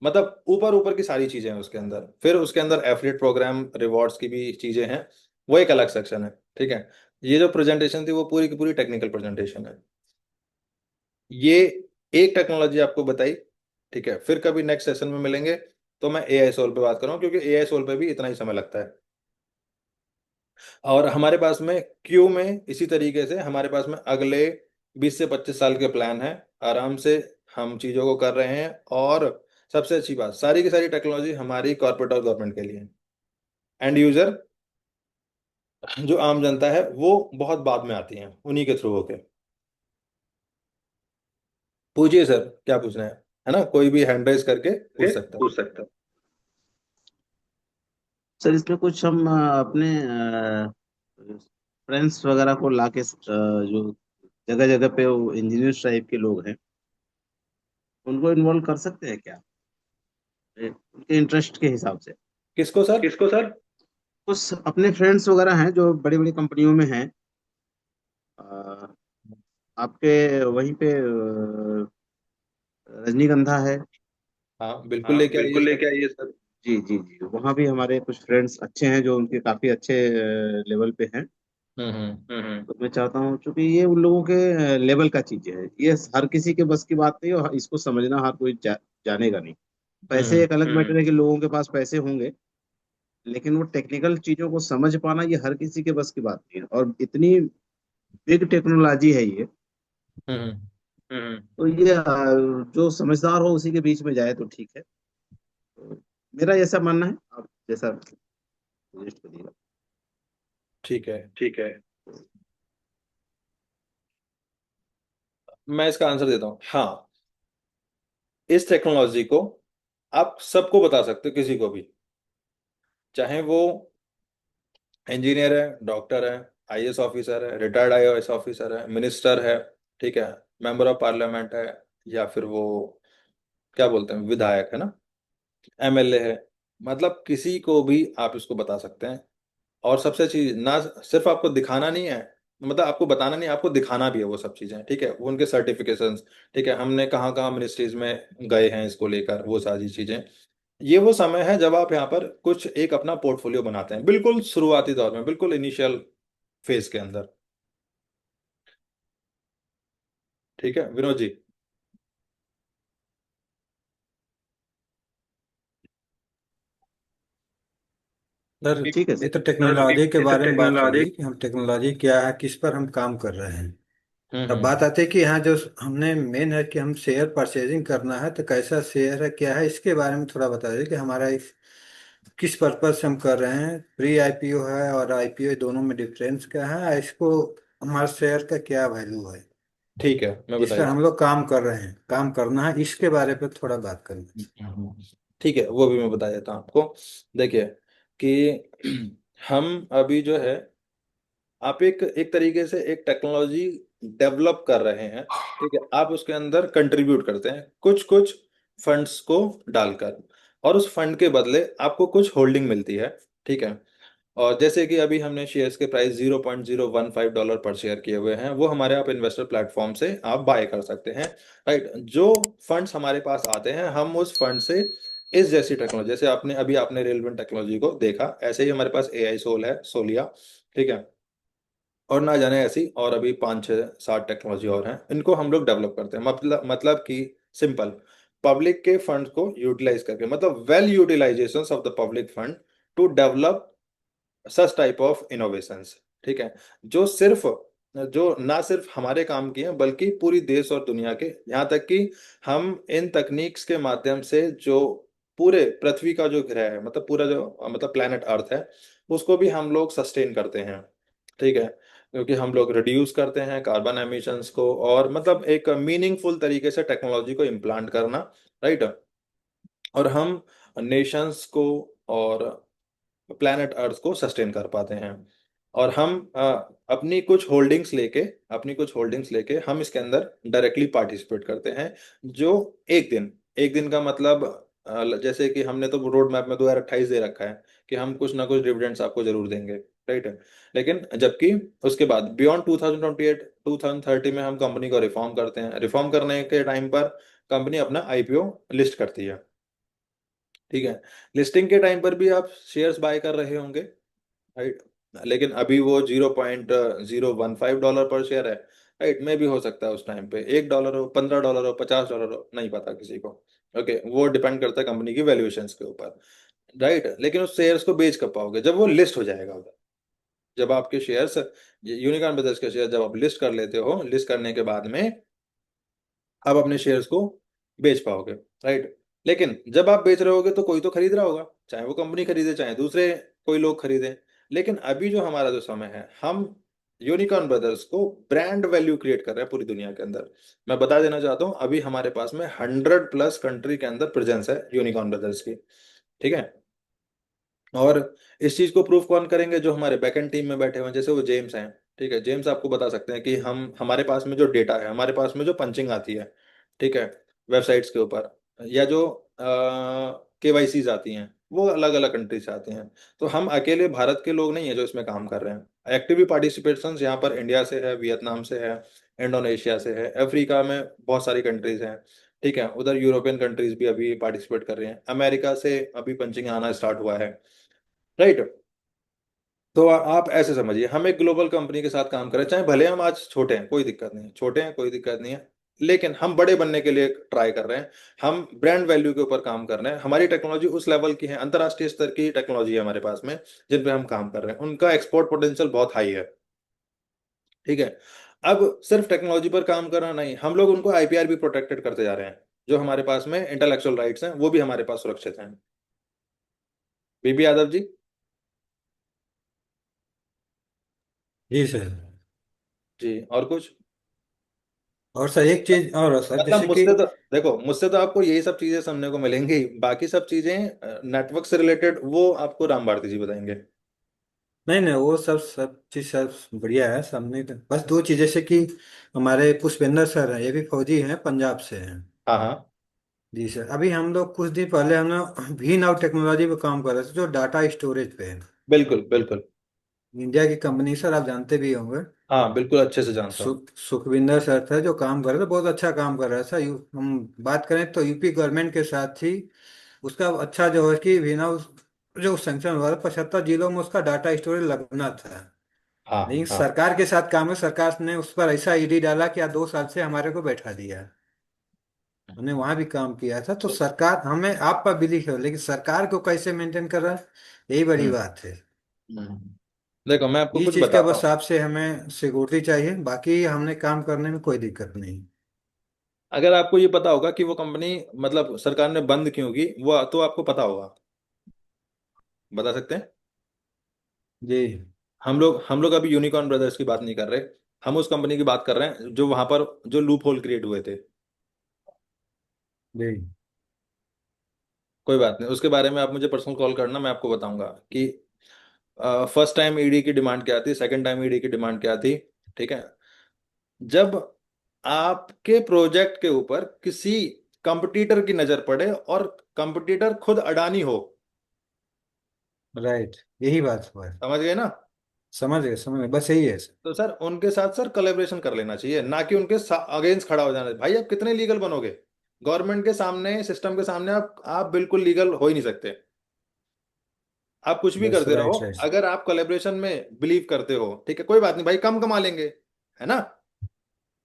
मतलब ऊपर ऊपर की सारी चीजें हैं उसके अंदर। फिर उसके अंदर एफिलिएट प्रोग्राम, रिवॉर्ड्स की भी चीजें हैं, वो एक अलग सेक्शन है। ठीक है। ये जो प्रेजेंटेशन थी वो पूरी की पूरी टेक्निकल प्रेजेंटेशन है। ये एक टेक्नोलॉजी आपको बताई। ठीक है, फिर कभी नेक्स्ट सेशन में मिलेंगे तो मैं एआई सोल पे बात करूँ, क्योंकि एआई सोल पे भी इतना ही समय लगता है। और हमारे पास में क्यू में इसी तरीके से हमारे पास में अगले 20 से 25 साल के प्लान हैं। आराम से हम चीज़ों को कर रहे हैं। और सबसे अच्छी बात, सारी की सारी टेक्नोलॉजी हमारी कॉर्पोरेट और गवर्नमेंट के लिए। एंड यूजर, जो आम जनता है, वो बहुत बाद में आती है उन्हीं के थ्रू होके। पूछिए सर, क्या पूछना है ना? कोई भी हैंड रेज करके पूछ सकता है। पूछ सकते हो। सर इसमें कुछ हम अपने फ्रेंड्स वगैरह को लाके जो जगह जगह पे वो इंजीनियर्स टाइप के लोग हैं उनको इन्वॉल्व कर सकते हैं क्या, उनके इंटरेस्ट के हिसाब से। किसको सर? किसको सर? कुछ अपने फ्रेंड्स वगैरह हैं जो बड़ी बड़ी कंपनियों में हैं, अ, आपके वहीं पे रजनीगंधा है। हाँ, बिल्कुल हाँ लेके आइए बिल्कुल सर। लेके आइए सर। जी जी जी, वहाँ भी हमारे कुछ फ्रेंड्स अच्छे हैं जो उनके काफी अच्छे लेवल पे हैं। तो मैं चाहता हूँ, क्योंकि ये उन लोगों के लेवल का चीज है, ये हर किसी के बस की बात नहीं, और इसको समझना हर कोई जानेगा नहीं। पैसे हम्म एक अलग मैटर है कि लोगों के पास पैसे होंगे, लेकिन वो टेक्निकल चीजों को समझ पाना ये हर किसी के बस की बात नहीं है, और इतनी बिग टेक्नोलॉजी है ये। हम्म तो ये जो समझदार हो उसी के बीच में जाए तो ठीक है। तो मेरा ऐसा मानना है, आप जैसा सजेस्ट करिएगा। ठीक है। ठीक है। मैं इसका आंसर देता हूँ, हाँ। इस टेक्नोलॉजी को आप सबको बता सकते हो, किसी को भी, चाहे वो इंजीनियर है, डॉक्टर है, आईएएस ऑफिसर है, रिटायर्ड आईएएस ऑफिसर है, मिनिस्टर है, ठीक है, मेंबर ऑफ पार्लियामेंट है, या फिर वो क्या बोलते हैं, विधायक है ना, एमएलए है, मतलब किसी को भी आप इसको बता सकते हैं। और सबसे चीज ना, सिर्फ आपको दिखाना नहीं है, मतलब आपको बताना नहीं, आपको दिखाना भी है वो सब चीजें, ठीक है, वो उनके सर्टिफिकेशंस, ठीक है, हमने कहाँ कहाँ मिनिस्ट्रीज में गए हैं इसको लेकर, वो सारी चीजें। ये वो समय है जब आप यहाँ पर कुछ एक अपना पोर्टफोलियो बनाते हैं, बिल्कुल शुरुआती दौर में, बिल्कुल इनिशियल फेज के अंदर। ठीक है विनोद जी। सर, ठीक है ये सर। तो सर टेक्नोलॉजी के ये तो बारे में बात टेक्नोलॉजी। होगी कि हम टेक्नोलॉजी क्या है, किस पर हम काम कर रहे हैं। अब बात हम्म। आती है कि यहाँ जो हमने मेन है कि हम शेयर परचेजिंग करना है, तो कैसा शेयर है क्या है, इसके बारे में थोड़ा बता दीजिए कि हमारा किस पर्पज से हम कर रहे हैं। प्री आईपीओ है और आईपीओ, दोनों में डिफरेंस क्या है, इसको हमारे शेयर का क्या वैल्यू है, ठीक है मैं जिस पर बताइए। हम लोग काम कर रहे हैं, काम करना है, इसके बारे पे थोड़ा बात करना है। ठीक है वो भी मैं बता देता हूँ आपको। देखिए कि हम अभी जो है, आप एक एक तरीके से एक टेक्नोलॉजी डेवलप कर रहे हैं, ठीक है, आप उसके अंदर कंट्रीब्यूट करते हैं कुछ कुछ फंड्स को डालकर, और उस फंड के बदले आपको कुछ होल्डिंग मिलती है, ठीक है। और जैसे कि अभी हमने शेयर्स के प्राइस $0.015 पर शेयर किए हुए हैं, वो हमारे आप इन्वेस्टर प्लेटफॉर्म से आप बाय कर सकते हैं, राइट। जो फंड्स हमारे पास आते हैं, हम उस फंड से इस जैसी टेक्नोलॉजी, जैसे आपने रेलवेंट टेक्नोलॉजी को देखा, ऐसे ही हमारे पास एआई सोल है, सोलिया, ठीक है, और ना जाने ऐसी और अभी 5 6 7 टेक्नोलॉजी और हैं, इनको हम लोग डेवलप करते हैं, मतलब कि सिंपल, पब्लिक के फंड को यूटिलाइज करके, मतलब well utilisation of the public fund to develop such type of innovations, ठीक है, जो सिर्फ जो ना सिर्फ हमारे काम की हैं, बल्कि पूरी देश और दुनिया के, यहाँ तक कि हम इन तकनीक्स के माध्यम से जो पूरे पृथ्वी का जो ग्रह है, मतलब पूरा जो मतलब प्लेनेट अर्थ है, उसको भी हम लोग सस्टेन करते हैं, ठीक है, क्योंकि हम लोग रिड्यूस करते हैं कार्बन एमिशंस को, और मतलब एक मीनिंगफुल तरीके से टेक्नोलॉजी को इम्प्लांट करना, राइट। और हम नेशंस को और प्लैनेट अर्थ को सस्टेन कर पाते हैं। और हम अपनी कुछ होल्डिंग्स लेके हम इसके अंदर डायरेक्टली पार्टिसिपेट करते हैं, जो एक दिन का मतलब, जैसे कि हमने तो रोड मैप में 2028 दे रखा है कि हम कुछ ना कुछ डिविडेंड्स आपको जरूर देंगे, राइट। लेकिन जबकि उसके बाद बियॉन्ड 2028 2030 में हम कंपनी को रिफॉर्म करते हैं, रिफॉर्म करने के टाइम पर कंपनी अपना आईपीओ लिस्ट करती है, ठीक है। लिस्टिंग के टाइम पर भी आप शेयर्स बाय कर रहे होंगे, राइट, लेकिन अभी वो $0.015 पर शेयर है, राइट, में भी हो सकता है उस टाइम पे $1 हो, $15 हो, $50 हो, नहीं पता किसी को, ओके, वो डिपेंड करता है कंपनी की वैल्यूएशंस के ऊपर, राइट। लेकिन उस शेयर्स को बेच कब पाओगे, जब वो लिस्ट हो जाएगा उधर, जब आपके शेयर्स, यूनिकॉर्न ब्रदर्स के शेयर जब आप लिस्ट कर लेते हो, लिस्ट करने के बाद में आप अपने शेयर्स को बेच पाओगे, राइट। लेकिन जब आप बेच रहे होगे तो कोई तो खरीद रहा होगा, चाहे वो कंपनी खरीदे चाहे दूसरे कोई लोग खरीदे। लेकिन अभी जो हमारा जो समय है, हम यूनिकॉर्न ब्रदर्स को ब्रांड वैल्यू क्रिएट कर रहे हैं पूरी दुनिया के अंदर। मैं बता देना चाहता हूँ, अभी हमारे पास में 100+ कंट्री के अंदर प्रेजेंस है यूनिकॉर्न ब्रदर्स की, ठीक है। और इस चीज को प्रूफ कौन करेंगे, जो हमारे बैकएंड टीम में बैठे हुए हैं, जैसे वो जेम्स हैं, ठीक है, जेम्स आपको बता सकते हैं कि हम हमारे पास में जो डेटा है, हमारे पास में जो पंचिंग आती है, ठीक है, वेबसाइट्स के ऊपर, या जो केवाईसीज आती हैं, वो अलग अलग कंट्री से आती हैं। तो हम अकेले भारत के लोग नहीं है जो इसमें काम कर रहे हैं, एक्टिव पार्टिसिपेशंस यहाँ पर इंडिया से है, वियतनाम से है, इंडोनेशिया से है, अफ्रीका में बहुत सारी कंट्रीज हैं, ठीक है, उधर यूरोपियन कंट्रीज भी अभी पार्टिसिपेट कर रही हैं, अमेरिका से अभी पंचिंग आना स्टार्ट हुआ है, राइट। तो आप ऐसे समझिए, हम एक ग्लोबल कंपनी के साथ काम करें, चाहे भले हम आज छोटे हैं, कोई दिक्कत नहीं है, छोटे हैं कोई दिक्कत नहीं है, लेकिन हम बड़े बनने के लिए ट्राई कर रहे हैं। हम ब्रांड वैल्यू के ऊपर काम कर रहे हैं, हमारी टेक्नोलॉजी उस लेवल की है, अंतर्राष्ट्रीय स्तर की टेक्नोलॉजी है हमारे पास में, जिन पे हम काम कर रहे हैं, उनका एक्सपोर्ट पोटेंशियल बहुत हाई है, ठीक है। अब सिर्फ टेक्नोलॉजी पर काम करना नहीं, हम लोग उनको आईपीआर भी प्रोटेक्टेड करते जा रहे हैं, जो हमारे पास में इंटेलेक्चुअल राइट्स हैं वो भी हमारे पास सुरक्षित हैं। बीबी यादव जी। जी सर। जी और कुछ? और सर एक चीज और है सर, मतलब जैसे कि मुझसे तो आपको यही सब चीजें सुनने को मिलेंगी, बाकी सब चीजें नेटवर्क से रिलेटेड वो आपको राम भारती जी बताएंगे। नहीं नहीं, वो सब चीज सब बढ़िया है, सब नहीं तो बस दो चीज, जैसे कि हमारे पुष्पेंद्र सर हैं, ये भी फौजी हैं, पंजाब से हैं। हाँ हाँ। जी सर, अभी हम लोग कुछ दिन पहले हम लोग वी नाउ टेक्नोलॉजी पे काम कर रहे थे, जो डाटा स्टोरेज पे है। बिल्कुल बिल्कुल। इंडिया की कंपनी सर, आप जानते भी होंगे। हाँ बिल्कुल अच्छे से जानता हूँ। सुखविंदर सर थे जो काम कर रहे थे, बहुत अच्छा काम कर रहा था। हम बात करें तो यूपी गवर्नमेंट के साथ ही उसका अच्छा जो है कि बिना जो सेंक्शन हुआ था 75 जिलों में उसका डाटा स्टोरेज लगना था। हाँ लेकिन हाँ। सरकार के साथ काम है, सरकार ने उस पर ऐसा ईडी डाला कि 2 साल से हमारे को बैठा दिया। हमने वहां भी काम किया था, तो सरकार हमें आप पर बिलीव है, लेकिन सरकार को कैसे मेंटेन कर रहा है, यही बड़ी हम्म बात है। देखो मैं आपको इस कुछ चीज का बताता बस हूँ। आपसे हमें सिक्योरिटी चाहिए, बाकी हमने काम करने में कोई दिक्कत नहीं। अगर आपको ये पता होगा कि वो कंपनी मतलब सरकार ने बंद क्यों की, वो तो आपको पता होगा, बता सकते हैं? जी हम लोग अभी यूनिकॉर्न ब्रदर्स की बात नहीं कर रहे। हम उस कंपनी की बात कर रहे हैं जो वहां पर जो लूप होल क्रिएट हुए थे। जी कोई बात नहीं, उसके बारे में आप मुझे पर्सनल कॉल करना, मैं आपको बताऊंगा कि फर्स्ट टाइम ईडी की डिमांड क्या थी, सेकंड टाइम ईडी की डिमांड क्या थी। ठीक है। जब आपके प्रोजेक्ट के ऊपर किसी कंपटीटर की नजर पड़े और कंपटीटर खुद अडानी हो। राइट, यही बात हुआ है। समझ गए ना? समझ गए, बस यही है सर। तो सर उनके साथ सर कोलैबोरेशन कर लेना चाहिए, ना कि उनके अगेंस्ट खड़ा हो जाना चाहिए। भाई आप कितने लीगल बनोगे? गवर्नमेंट के सामने, सिस्टम के सामने आप बिल्कुल लीगल हो ही नहीं सकते। आप कुछ भी बस करते रहो, राइट राइट। अगर आप कोलैबोरेशन में बिलीव करते हो, ठीक है कोई बात नहीं भाई, कम कमा लेंगे, है ना?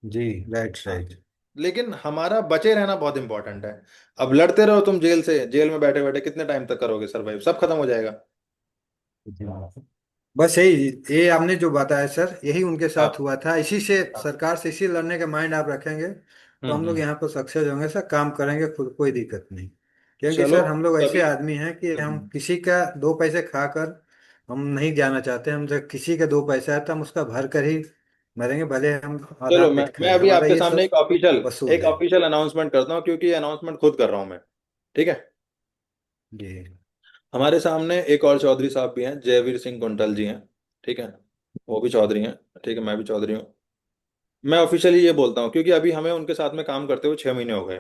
जी राइट हाँ। राइट। लेकिन हमारा बचे रहना बहुत इंपॉर्टेंट है। अब लड़ते रहो तुम जेल से, जेल में बैठे बैठे कितने टाइम तक करोगे सर्वाइव, सब खत्म हो जाएगा। बस यही, ये आपने जो बताया सर, यही उनके साथ हाँ हुआ था। इसी से हाँ। सरकार से इसी लड़ने का माइंड आप रखेंगे तो हम लोग हम्म। यहाँ पर सक्सेस होंगे सर, काम करेंगे खुद, कोई दिक्कत नहीं। क्योंकि चलो सर हम लोग ऐसे तभी। आदमी हैं कि हम हम्म। किसी का 2 पैसे खाकर हम नहीं जाना चाहते। हम जब किसी का 2 पैसा है तो हम उसका भर कर ही मरेंगे, भले हम आधा चलो मैं पेट मैं खाए, अभी हमारा आपके ये सामने सब एक ऑफिशियल असूल एक है। ऑफिशियल अनाउंसमेंट करता हूँ, क्योंकि ये अनाउंसमेंट खुद कर रहा हूँ मैं। ठीक है। जी हमारे सामने एक और चौधरी साहब भी हैं, जयवीर सिंह कुंटल जी हैं। ठीक है। वो भी चौधरी हैं। ठीक है, मैं भी चौधरी हूँ। मैं ऑफिशियली ये बोलता हूँ क्योंकि अभी हमें उनके साथ में काम करते हुए 6 महीने हो गए।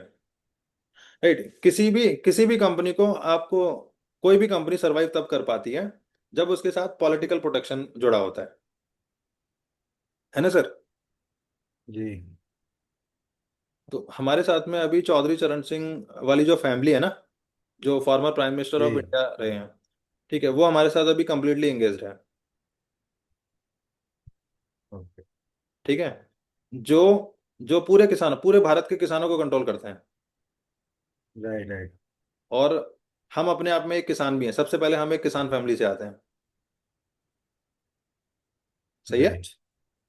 राइट। किसी भी कंपनी को आपको, कोई भी कंपनी सरवाइव तब कर पाती है जब उसके साथ पॉलिटिकल प्रोटेक्शन जुड़ा होता है ना सर? जी तो हमारे साथ में अभी चौधरी चरण सिंह वाली जो फैमिली है ना, जो फॉर्मर प्राइम मिनिस्टर ऑफ जी। इंडिया रहे हैं, ठीक है, वो हमारे साथ अभी कंप्लीटली एंगेज्ड है। ओके। ठीक है। जो जो पूरे किसान, पूरे भारत के किसानों को कंट्रोल करते हैं। राइट राइट और हम अपने आप में एक किसान भी हैं, सबसे पहले हम एक किसान फैमिली से आते हैं। सही है। राइट।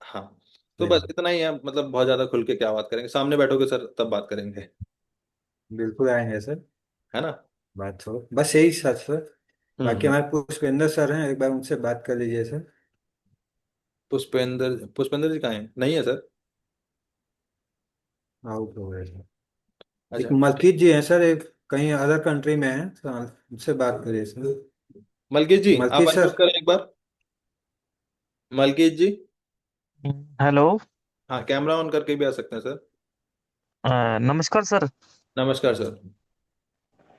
हाँ। तो बस इतना ही है, मतलब बहुत ज्यादा खुल के क्या बात करेंगे, सामने बैठोगे सर तब बात करेंगे। बिल्कुल आएंगे सर। है ना? बात हो बस यही सर। बाकी हम्म। हमारे पुष्पेंद्र सर हैं, एक बार उनसे बात कर लीजिए सर। पुष्पेंद्र पुष्पेंद्र जी कहाँ हैं? नहीं है सर। आउट हो गए सर। एक अच्छा। मलकीत जी हैं सर, एक कहीं अदर कंट्री में हैं, तो उनसे बात करिए सर। मलकीत जी आप मलकीत अनम्यूट सर। करें एक बार। मलकीत जी। हेलो। हाँ कैमरा ऑन करके भी आ सकते हैं सर। नमस्कार सर। नमस्कार सर।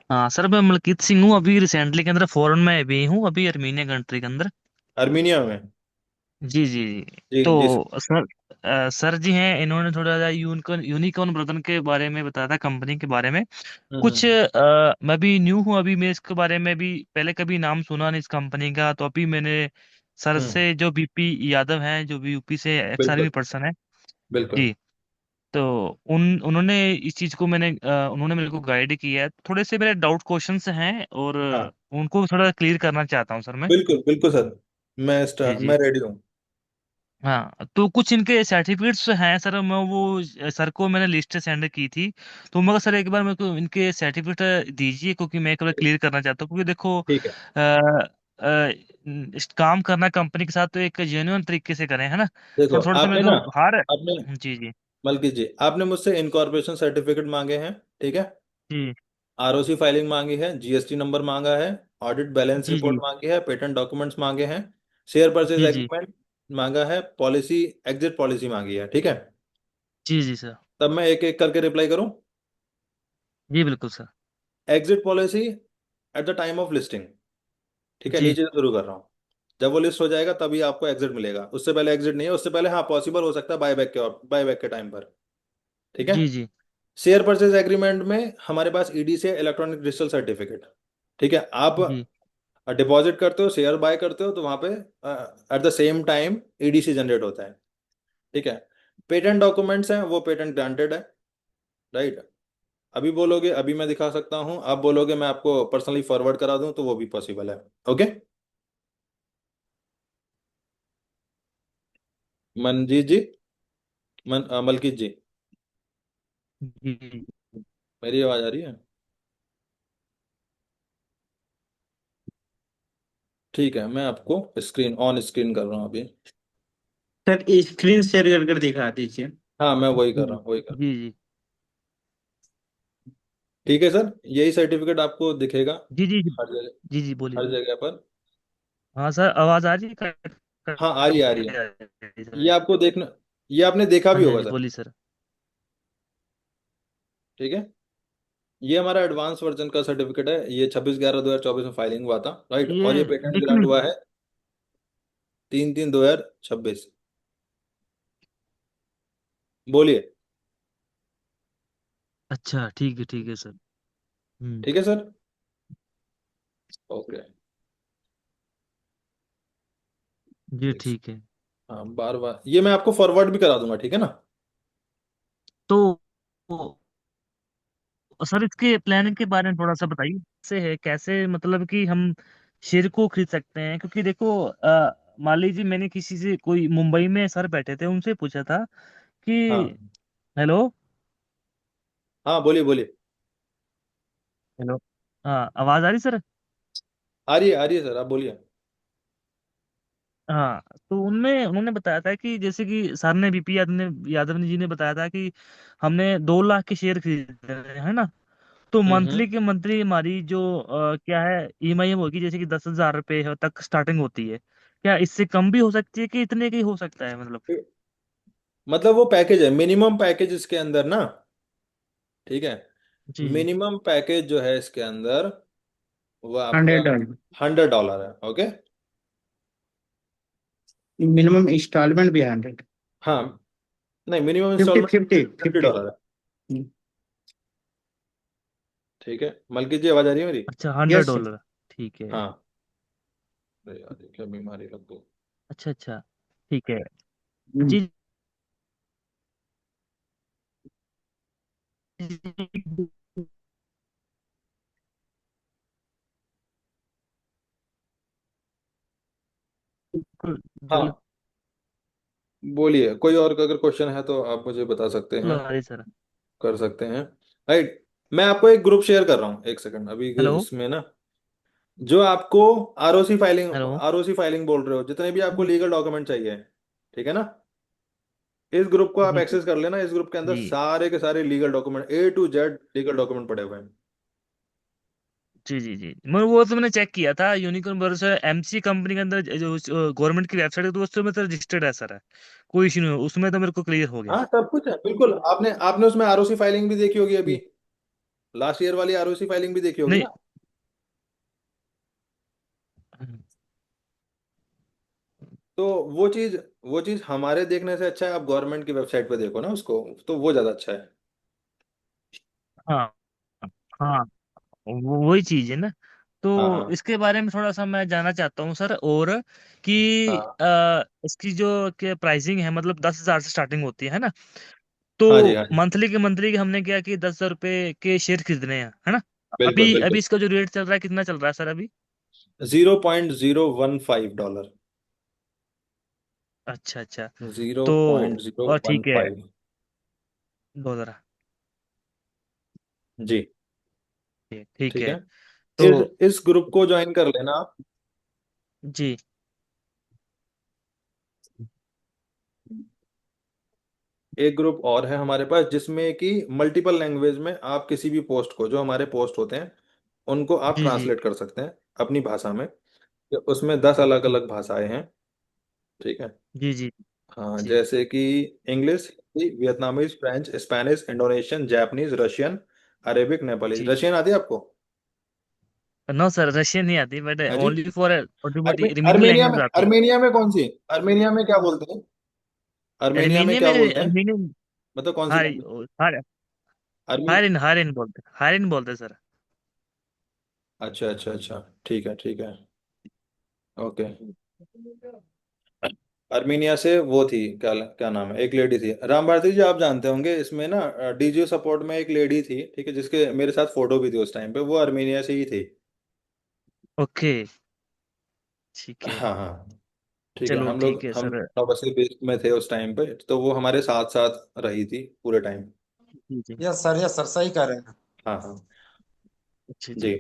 हाँ सर, मैं मलकीत सिंह हूँ। अभी रिसेंटली के अंदर फॉरेन में अभी हूँ, अभी अर्मीनिया कंट्री के अंदर। अर्मीनिया में? जी जी जी। जी जी सर। तो सर, सर जी हैं, इन्होंने थोड़ा सा यूनिकॉर्न यूनिकॉर्न ब्रदर के बारे में बताया था, कंपनी के बारे में कुछ। हम्म। मैं भी न्यू हूँ, अभी मैं इसके बारे में भी पहले कभी नाम सुना नहीं इस कंपनी का। तो अभी मैंने सर हम्म। से, जो बीपी यादव हैं, जो भी यूपी से एक्स बिल्कुल आर्मी पर्सन है बिल्कुल। जी, तो उन्होंने इस चीज को उन्होंने मेरे को गाइड किया है। थोड़े से मेरे डाउट क्वेश्चंस हैं और हाँ उनको थोड़ा क्लियर करना चाहता हूँ सर मैं। बिल्कुल बिल्कुल सर। जी मैं जी। रेडी हूँ। हाँ, तो कुछ इनके सर्टिफिकेट्स हैं सर, मैं वो सर को मैंने लिस्ट सेंड की थी। तो मगर सर एक बार मेरे को इनके सर्टिफिकेट दीजिए, क्योंकि मैं एक बार क्लियर करना चाहता हूँ। क्योंकि देखो, ठीक है। इस काम करना कंपनी के साथ तो एक जेन्युइन तरीके से करें, है ना। देखो थोड़ा थोड़ा सा मेरे आपने ना, को बाहर। आपने, जी जी मलकीत जी आपने मुझसे इनकॉर्पोरेशन सर्टिफिकेट मांगे हैं। ठीक है। जी आरओसी फाइलिंग मांगी है, जीएसटी नंबर मांगा है, ऑडिट बैलेंस जी रिपोर्ट जी मांगी है, पेटेंट डॉक्यूमेंट्स मांगे हैं, शेयर परचेज जी जी एग्रीमेंट मांगा है, पॉलिसी, एग्जिट पॉलिसी मांगी है। ठीक है। जी जी सर। तब मैं एक एक करके रिप्लाई करूं। जी बिल्कुल sir. Exit policy at the time of listing. ठीक है, जी नीचे से शुरू कर रहा हूँ। जब वो लिस्ट हो जाएगा तभी आपको एग्जिट मिलेगा, उससे पहले एग्जिट नहीं है। उससे पहले हाँ पॉसिबल हो सकता है बायबैक के टाइम पर। ठीक है। जी जी शेयर परचेज एग्रीमेंट में हमारे पास ईडीसी है, इलेक्ट्रॉनिक डिजिटल सर्टिफिकेट। ठीक है। आप जी डिपॉजिट करते हो, शेयर बाय करते हो, तो वहां पे at the same time EDC generate होता है। ठीक है। पेटेंट डॉक्यूमेंट्स हैं, वो पेटेंट ग्रांटेड है। राइट। अभी बोलोगे अभी मैं दिखा सकता हूँ, आप बोलोगे मैं आपको पर्सनली फॉरवर्ड करा दूं, तो वो भी पॉसिबल है। ओके। मनजीत जी, मलकीत जी, जी। मेरी आवाज आ रही है? ठीक है, मैं आपको स्क्रीन ऑन स्क्रीन कर रहा हूँ अभी। सर स्क्रीन शेयर कर कर दिखा दीजिए। हाँ मैं वही कर जी रहा हूँ, वही कर रहा हूँ। जी जी ठीक है सर, यही सर्टिफिकेट आपको दिखेगा जी जी जी हर जगह, जी जी बोलिए। हर जगह पर। हाँ सर, आवाज आ रही है? कट हाँ आ रही है, आ रही करके है। आ रही है ये सर। आपको देखना, ये आपने देखा हाँ भी जी हाँ होगा जी, सर। बोलिए सर। ठीक है। ये हमारा एडवांस वर्जन का सर्टिफिकेट है, ये 26/11/2024 में फाइलिंग हुआ था। राइट। और ये ये पेटेंट एक ग्रांट मिनट। हुआ है 3/3/2026। बोलिए। अच्छा ठीक है सर। हम्म। ठीक है सर। ओके। जी एक ठीक है। हाँ, बार बार ये मैं आपको फॉरवर्ड भी करा दूंगा, ठीक है ना? तो सर, इसके प्लानिंग के बारे में थोड़ा सा बताइए, कैसे है, कैसे मतलब कि हम शेयर को खरीद सकते हैं? क्योंकि देखो, मान लीजिए मैंने किसी से, कोई मुंबई में सर बैठे थे, उनसे पूछा था कि, हाँ हेलो हाँ, बोलिए बोलिए। हेलो, हाँ आवाज आ रही सर? आ रही है सर, आप बोलिए। हाँ, तो उनमें उन्होंने बताया था कि जैसे कि सर ने, बीपी यादव ने जी ने बताया था कि हमने 2 लाख के शेयर खरीदे हैं, है ना? तो मंथली हम्म। के मंथली हमारी जो क्या है, ईएमआई होगी, जैसे कि 10,000 रुपये तक स्टार्टिंग होती है। क्या इससे कम भी हो सकती है, कि इतने की हो सकता है मतलब? मतलब वो पैकेज है, मिनिमम पैकेज इसके अंदर ना। ठीक है। जी जी मिनिमम पैकेज जो है इसके अंदर, वो आपका $100 $100 है। ओके। मिनिमम इंस्टॉलमेंट भी 100। हाँ, नहीं मिनिमम 50 इंस्टॉलमेंट 50 फिफ्टी 50। डॉलर है। ठीक है। मलकी जी, आवाज आ रही है मेरी? अच्छा, हंड्रेड यस सर। डॉलर ठीक है। हाँ। अरे यार, ये क्या बीमारी लग गई। अच्छा अच्छा, ठीक है। जी जी, बिल्कुल बिल्कुल हाँ बोलिए, कोई और अगर क्वेश्चन है तो आप मुझे बता सकते हैं, आ रही सर। कर सकते हैं। राइट। मैं आपको एक ग्रुप शेयर कर रहा हूँ, एक सेकंड अभी हेलो इसमें ना, जो आपको हेलो। आरओसी फाइलिंग बोल रहे हो, जितने भी आपको लीगल डॉक्यूमेंट चाहिए। ठीक है ना? इस ग्रुप को आप जी एक्सेस कर लेना, इस ग्रुप के अंदर जी सारे के सारे legal document, A to Z legal document पड़े हुए हैं। जी जी जी, मैं वो तो मैंने चेक किया था, यूनिकॉर्न भरोसे एमसी कंपनी के अंदर जो गवर्नमेंट की वेबसाइट है, तो उसमें तो रजिस्टर्ड है सर। कोई इशू नहीं, उसमें तो मेरे को क्लियर हो गया। हाँ सब कुछ है बिल्कुल। आपने आपने उसमें आरओसी फाइलिंग भी देखी होगी अभी, जी। लास्ट ईयर वाली आरओसी फाइलिंग भी देखी होगी नहीं। ना? तो वो चीज हमारे देखने से अच्छा है आप गवर्नमेंट की वेबसाइट पे देखो ना उसको, तो वो ज्यादा अच्छा है। हाँ हाँ, वही चीज है ना। हाँ तो हाँ इसके बारे में थोड़ा सा मैं जानना चाहता हूँ सर, और कि हाँ इसकी जो के प्राइसिंग है, मतलब 10,000 से स्टार्टिंग होती है ना? तो हाँ जी, हाँ जी। मंथली के हमने क्या कि 10,000 रुपए के शेयर खरीदने हैं, है ना? बिल्कुल अभी अभी बिल्कुल। इसका जो रेट चल रहा है, कितना चल रहा है सर अभी? $0.015। अच्छा अच्छा। जीरो तो पॉइंट जीरो और वन ठीक है, फाइव डॉलर। जी। ठीक ठीक है। है। तो इस ग्रुप को ज्वाइन कर लेना आप। जी एक ग्रुप और है हमारे पास, जिसमें कि मल्टीपल लैंग्वेज में आप किसी भी पोस्ट को, जो हमारे पोस्ट होते हैं उनको आप जी जी ट्रांसलेट कर सकते हैं अपनी भाषा में। उसमें 10 अलग अलग भाषाएं हैं। ठीक है। जी जी हाँ, जी। जैसे कि English, Hindi, Vietnamese, French, Spanish, Indonesian, Japanese, Russian, Arabic, Nepali. जी रशियन आती है आपको? नो सर, रशियन नहीं आती, बट हाँ जी। Only for automatic remaining Armenia में, लैंग्वेज आती है। अर्मेनिया में कौन सी, अर्मेनिया में क्या बोलते हैं, अर्मेनिया में अर्मेनिया क्या में, बोलते हैं, अर्मेनियन, मतलब कौन सी हार लैंग्वेज? हार अर्मी हारिन हारिन बोलते, हारिन बोलते सर। अच्छा अच्छा अच्छा, ठीक है ठीक है, ओके। अर्मीनिया से वो थी, क्या क्या नाम है, एक लेडी थी, राम भारती जी, आप जानते होंगे इसमें ना, डीजीओ सपोर्ट में एक लेडी थी, ठीक है, जिसके मेरे साथ फोटो भी थी उस टाइम पे, वो अर्मीनिया से ही थी। ओके, ठीक है। हाँ हाँ, ठीक है, चलो ठीक है हम सर। नौबसी बेस में थे उस टाइम पे, तो वो हमारे साथ साथ रही थी पूरे टाइम। जी जी। यस सर सही कह रहे हैं। हाँ हाँ, अच्छा जी। जी।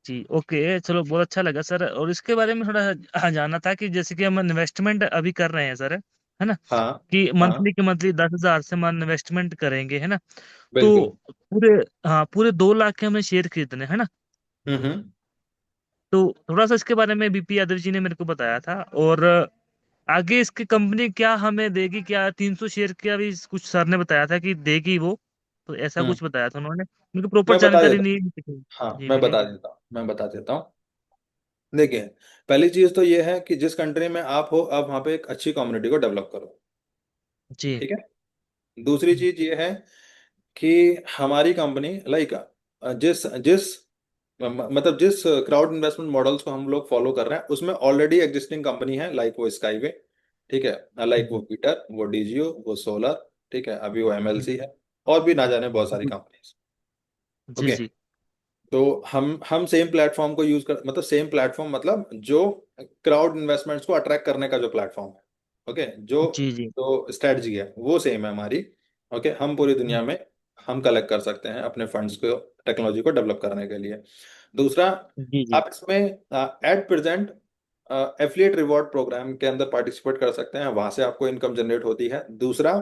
जी ओके, चलो बहुत अच्छा लगा सर। और इसके बारे में थोड़ा जानना था कि जैसे कि हम इन्वेस्टमेंट अभी कर रहे हैं सर, है ना, हाँ कि हाँ, मंथली के मंथली 10,000 से हम इन्वेस्टमेंट करेंगे, है ना। तो बिल्कुल। पूरे, हाँ पूरे 2 लाख के हमें शेयर खरीदने, है ना। हम्म। तो थोड़ा सा इसके बारे में बीपी यादव जी ने मेरे को बताया था। और आगे इसकी कंपनी क्या हमें देगी, क्या 300 शेयर का भी कुछ सर ने बताया था कि देगी वो, तो ऐसा हम्म, कुछ बताया था उन्होंने। मेरे को प्रॉपर मैं बता जानकारी देता नहीं हूँ, है। हाँ जी बोलिए। मैं बता देता हूँ। देखिए, पहली चीज तो ये है कि जिस कंट्री में आप हो, आप वहाँ पे एक अच्छी कम्युनिटी को डेवलप करो, जी ठीक है। दूसरी चीज ये है कि हमारी कंपनी लाइक, जिस जिस मतलब जिस क्राउड इन्वेस्टमेंट मॉडल्स को हम लोग फॉलो कर रहे हैं, उसमें ऑलरेडी एग्जिस्टिंग कंपनी है, लाइक वो स्काईवे, ठीक है, लाइक वो पीटर, वो डीजीओ, वो सोलर, ठीक है, अभी वो एमएलसी है, और भी ना जाने बहुत सारी जी कंपनीज। जी ओके, जी तो हम सेम प्लेटफॉर्म को यूज कर, मतलब सेम प्लेटफॉर्म, मतलब जो क्राउड इन्वेस्टमेंट्स को अट्रैक्ट करने का जो प्लेटफॉर्म है, ओके, जो जी जी। जो स्ट्रेटजी है वो सेम है हमारी। ओके, हम पूरी दुनिया में हम कलेक्ट कर सकते हैं अपने फंड्स को, टेक्नोलॉजी को डेवलप करने के लिए। दूसरा, जी जी आप इसमें at present affiliate reward program के अंदर पार्टिसिपेट कर सकते हैं, वहां से आपको इनकम जनरेट होती है। दूसरा,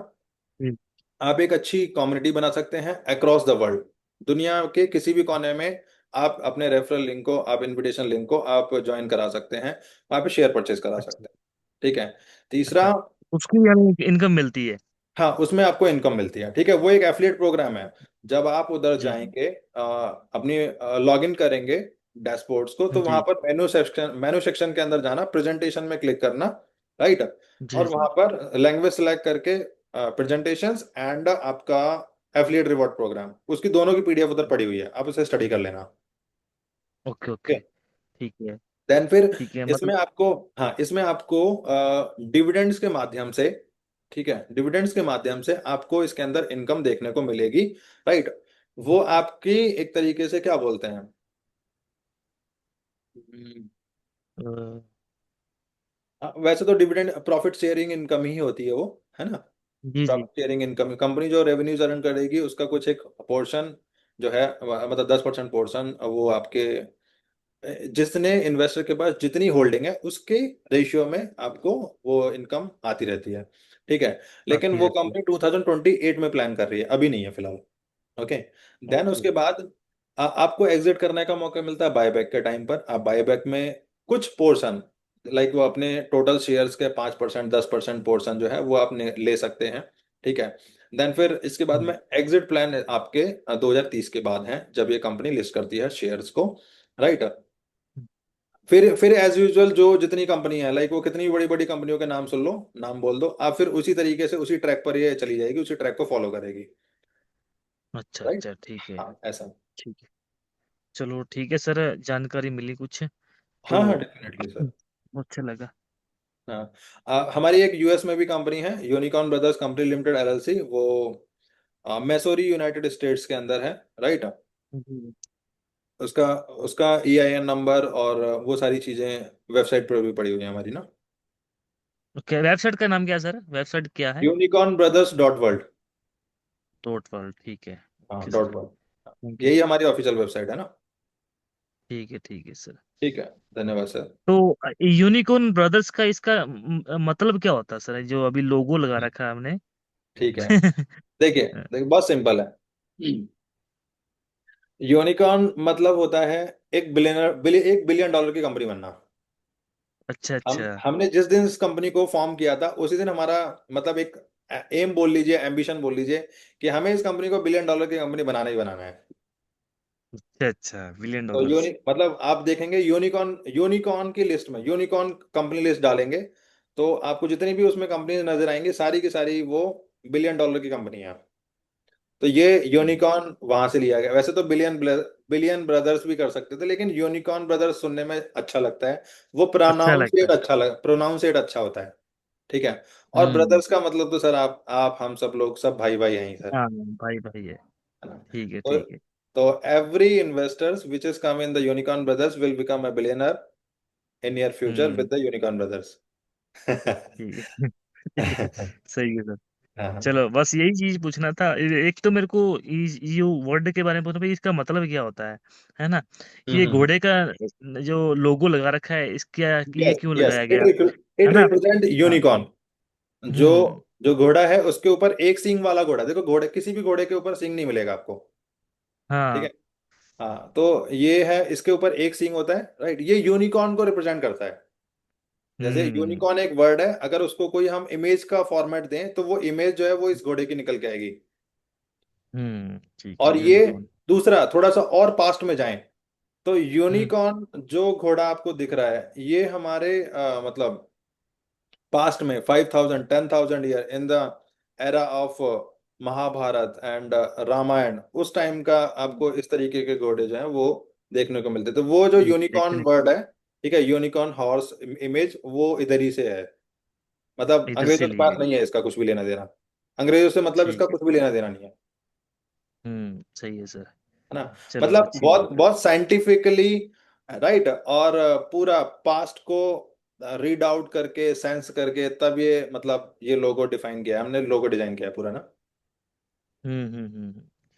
जी आप एक अच्छी कम्युनिटी बना सकते हैं अक्रॉस द वर्ल्ड, दुनिया के किसी भी कोने में। आप अपने रेफरल लिंक को, आप इनविटेशन लिंक को आप ज्वाइन करा सकते हैं, वहाँ पे शेयर परचेज करा अच्छा सकते हैं, ठीक है। तीसरा, अच्छा, उसकी यानी इनकम मिलती है। हाँ, उसमें आपको इनकम मिलती है, ठीक है, वो एक एफिलिएट प्रोग्राम है। जब आप उधर जी जाएंगे, अपनी लॉगिन करेंगे डैशबोर्ड्स को, तो वहां जी पर मेनू सेक्शन के अंदर जाना, प्रेजेंटेशन में क्लिक करना, राइट, जी और जी। वहां पर लैंग्वेज सेलेक्ट करके प्रेजेंटेशंस एंड आपका एफिलिएट रिवॉर्ड प्रोग्राम, उसकी दोनों की पीडीएफ उधर पड़ी हुई है, आप उसे स्टडी कर लेना। ओके ओके, ठीक है देन फिर ठीक है, इसमें मतलब। आपको, हाँ, इसमें आपको डिविडेंड्स के माध्यम से, ठीक है, डिविडेंड्स के माध्यम से आपको इसके अंदर इनकम देखने को मिलेगी, राइट। वो आपकी एक तरीके से क्या बोलते हैं, हम्म, अ, वैसे तो डिविडेंड प्रॉफिट शेयरिंग इनकम ही होती है वो, है ना। जी जी प्रॉफिट शेयरिंग इनकम, कंपनी जो रेवेन्यूज अर्न करेगी उसका कुछ एक पोर्शन जो है, मतलब 10% पोर्शन वो आपके, जितने इन्वेस्टर के पास जितनी होल्डिंग है उसके रेशियो में आपको वो इनकम आती रहती है, ठीक है। लेकिन आती वो रहती है। कंपनी 2028 में प्लान कर रही है, अभी नहीं है फिलहाल। Okay, then okay. उसके बाद आपको एग्जिट करने का मौका मिलता है बायबैक के टाइम पर। आप बायबैक में कुछ पोर्शन, लाइक वो अपने टोटल शेयर्स के 5%, 10% पोर्शन जो है वो आप ले सकते हैं, ठीक है। देन फिर इसके बाद में एग्जिट प्लान आपके 2030 के बाद है, जब ये कंपनी लिस्ट करती है शेयर्स को, राइट। फिर एज यूजुअल जो जितनी कंपनी है, लाइक वो कितनी बड़ी बड़ी कंपनियों के नाम सुन लो, नाम बोल दो आप, फिर उसी तरीके से उसी ट्रैक पर ये चली जाएगी, उसी ट्रैक को फॉलो करेगी, अच्छा राइट। अच्छा, ठीक है हाँ, ऐसा। ठीक है। चलो ठीक है सर, जानकारी मिली कुछ, हाँ हाँ, तो डेफिनेटली सर। अच्छा लगा। हाँ, हमारी एक यूएस में भी कंपनी है, unicorn brothers company limited LLC, वो मैसूरी यूनाइटेड स्टेट्स के अंदर है, राइट। जी। उसका उसका ईआईएन नंबर और वो सारी चीजें वेबसाइट पर भी पड़ी हुई है हमारी ना, ओके, वेबसाइट का नाम क्या है सर, वेबसाइट क्या है। Unicorn brothers dot world. Dot world, ठीक है। हाँ, okay sir, dot world, thank you. यही हमारी ऑफिशियल वेबसाइट है ना। ठीक है सर। ठीक है, धन्यवाद सर। तो यूनिकॉर्न ब्रदर्स का इसका मतलब क्या होता है सर, जो अभी लोगो लगा रखा है हमने। ठीक है, देखिए बहुत सिंपल है। यूनिकॉर्न मतलब होता है एक बिलियन डॉलर की कंपनी बनना। अच्छा हम अच्छा। हमने जिस दिन इस कंपनी को फॉर्म किया था, उसी दिन हमारा मतलब एक एम बोल लीजिए, एम्बिशन बोल लीजिए, कि हमें इस कंपनी को बिलियन डॉलर की कंपनी बनाना ही बनाना है। अच्छा अच्छा, बिलियन तो डॉलर्स। मतलब आप देखेंगे यूनिकॉर्न, यूनिकॉर्न की लिस्ट में यूनिकॉर्न कंपनी लिस्ट डालेंगे तो आपको जितनी भी उसमें कंपनी नजर आएंगी सारी की सारी वो बिलियन डॉलर की कंपनी है। तो ये यूनिकॉर्न वहां से लिया गया। वैसे तो बिलियन ब्रदर्स भी कर सकते थे, लेकिन यूनिकॉर्न ब्रदर्स सुनने में अच्छा लगता है। वो अच्छा लगता है। प्रोनाउंसिएट अच्छा होता है। ठीक है। और हम्म। ब्रदर्स का मतलब तो सर आप हम सब लोग सब भाई भाई हैं ही सर। हाँ भाई भाई है। है ना। ठीक है तो ठीक है तो every investors which is come in the unicorn brothers will become a billionaire in near future hmm. With the unicorn brothers. ठीक है सही है सर। हाँ। चलो बस यही चीज पूछना था। एक तो मेरे को ये वर्ड के बारे में पूछना भाई, इसका मतलब क्या होता है ना? कि ये हम्म। घोड़े का जो लोगो लगा रखा है, इसका कि ये यस क्यों यस, लगाया गया है इट ना? रिप्रेजेंट हाँ। यूनिकॉर्न। जो हम्म। जो घोड़ा है उसके ऊपर एक सींग वाला घोड़ा, देखो घोड़े किसी भी घोड़े के ऊपर सींग नहीं मिलेगा आपको। ठीक हाँ। है। हाँ तो ये है, इसके ऊपर एक सींग होता है, राइट। ये यूनिकॉर्न को रिप्रेजेंट करता है। जैसे हम्म। यूनिकॉर्न एक वर्ड है, अगर उसको कोई हम इमेज का फॉर्मेट दें तो वो इमेज जो है वो इस घोड़े की निकल के आएगी। ठीक है, और ये यूनिकॉर्न। दूसरा थोड़ा सा और पास्ट में जाएं तो हम्म। यूनिकॉर्न जो घोड़ा आपको दिख रहा है ये हमारे मतलब पास्ट में 5,000 10,000 year in the era of Mahabharata and Ramayana, उस टाइम का आपको इस तरीके के घोड़े जो हैं वो देखने को मिलते। तो वो जो यूनिकॉर्न देखने वर्ड है, ठीक है, यूनिकॉर्न हॉर्स इमेज, वो इधर ही से है। मतलब इधर से अंग्रेजों के लिए पास गए। नहीं है इसका कुछ भी लेना देना। अंग्रेजों से मतलब इसका ठीक है। कुछ भी लेना देना नहीं है। सही है सर। है ना। चलो मतलब अच्छी बहुत बात है। बहुत साइंटिफिकली, राइट। और पूरा पास्ट को रीड आउट करके सेंस करके तब ये मतलब ये लोगो डिफाइन किया है हमने, लोगो डिजाइन किया है पूरा ना।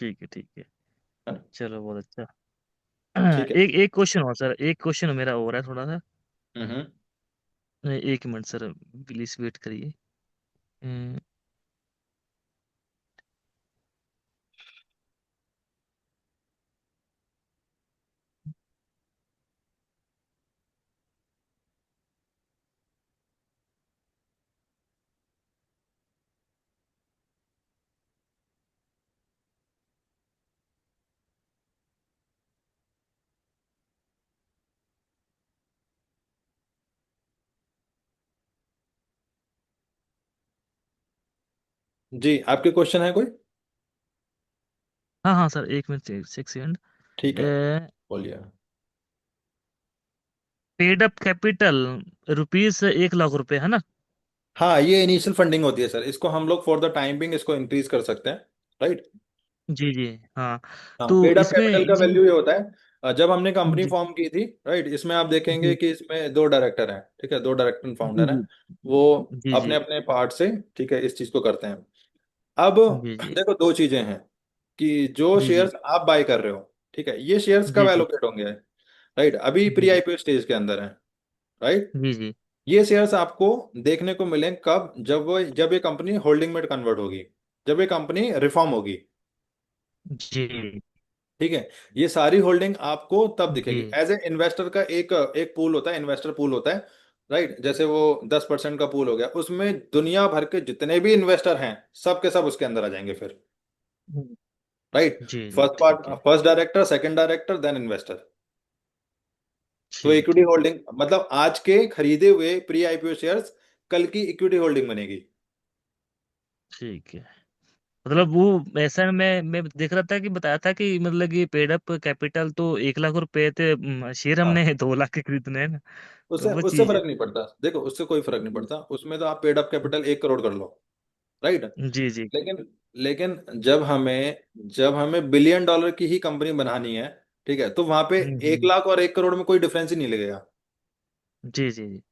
ठीक है ठीक है। है ना? चलो बहुत अच्छा। ठीक है। एक एक क्वेश्चन और सर, एक क्वेश्चन मेरा और है थोड़ा सा। हम्म। एक मिनट सर, प्लीज वेट करिए। हम्म, जी, आपके क्वेश्चन है कोई? हाँ हाँ सर, एक मिनट, 6 सेकंड। ठीक है, बोलिए। पेड अप कैपिटल ₹1,00,000 है ना? हाँ, ये इनिशियल फंडिंग होती है सर, इसको हम लोग फॉर द टाइम बिंग इसको इंक्रीज कर सकते हैं, राइट। जी जी। हाँ। हाँ, तो पेड अप इसमें कैपिटल का ये। वैल्यू ये होता है, जब हमने कंपनी जी फॉर्म की थी, राइट, इसमें आप देखेंगे जी कि इसमें दो डायरेक्टर हैं, ठीक है, दो डायरेक्टर जी फाउंडर हैं। जी वो जी अपने जी अपने पार्ट से, ठीक है, इस चीज को करते हैं। अब जी जी देखो दो चीजें हैं कि जो जी जी शेयर्स आप बाय कर रहे हो, ठीक है, ये शेयर्स कब जी जी एलोकेट होंगे, राइट, अभी जी प्री जी आईपीओ स्टेज के अंदर है, राइट। जी जी ये शेयर्स आपको देखने को मिले कब, जब ये कंपनी होल्डिंग में कन्वर्ट होगी, जब ये कंपनी रिफॉर्म होगी। जी ठीक है। ये सारी होल्डिंग आपको तब दिखेगी जी एज ए इन्वेस्टर का एक एक पूल होता है, इन्वेस्टर पूल होता है, राइट। जैसे वो 10% का पूल हो गया, उसमें दुनिया भर के जितने भी इन्वेस्टर हैं सब के सब उसके अंदर आ जाएंगे फिर, राइट। जी जी। फर्स्ट पार्ट, ठीक है first director, second director, then investor. तो ठीक इक्विटी है होल्डिंग मतलब आज के खरीदे हुए प्री आईपीओ शेयर्स कल की इक्विटी होल्डिंग बनेगी। ठीक है। मतलब वो ऐसा मैं देख रहा था कि बताया था कि मतलब कि पेड अप कैपिटल तो ₹1,00,000 थे। शेयर हाँ, हमने 2 लाख के खरीदने हैं ना। तो उससे वो उससे चीज है। फर्क नहीं पड़ता, देखो उससे कोई फर्क नहीं पड़ता, उसमें तो आप पेड अप कैपिटल 1 करोड़ कर लो, राइट। जी जी। लेकिन लेकिन जब हमें बिलियन डॉलर की ही कंपनी बनानी है, ठीक है, तो वहां पे 1 लाख और 1 करोड़ में कोई डिफरेंस ही नहीं लगेगा। जी जी जी।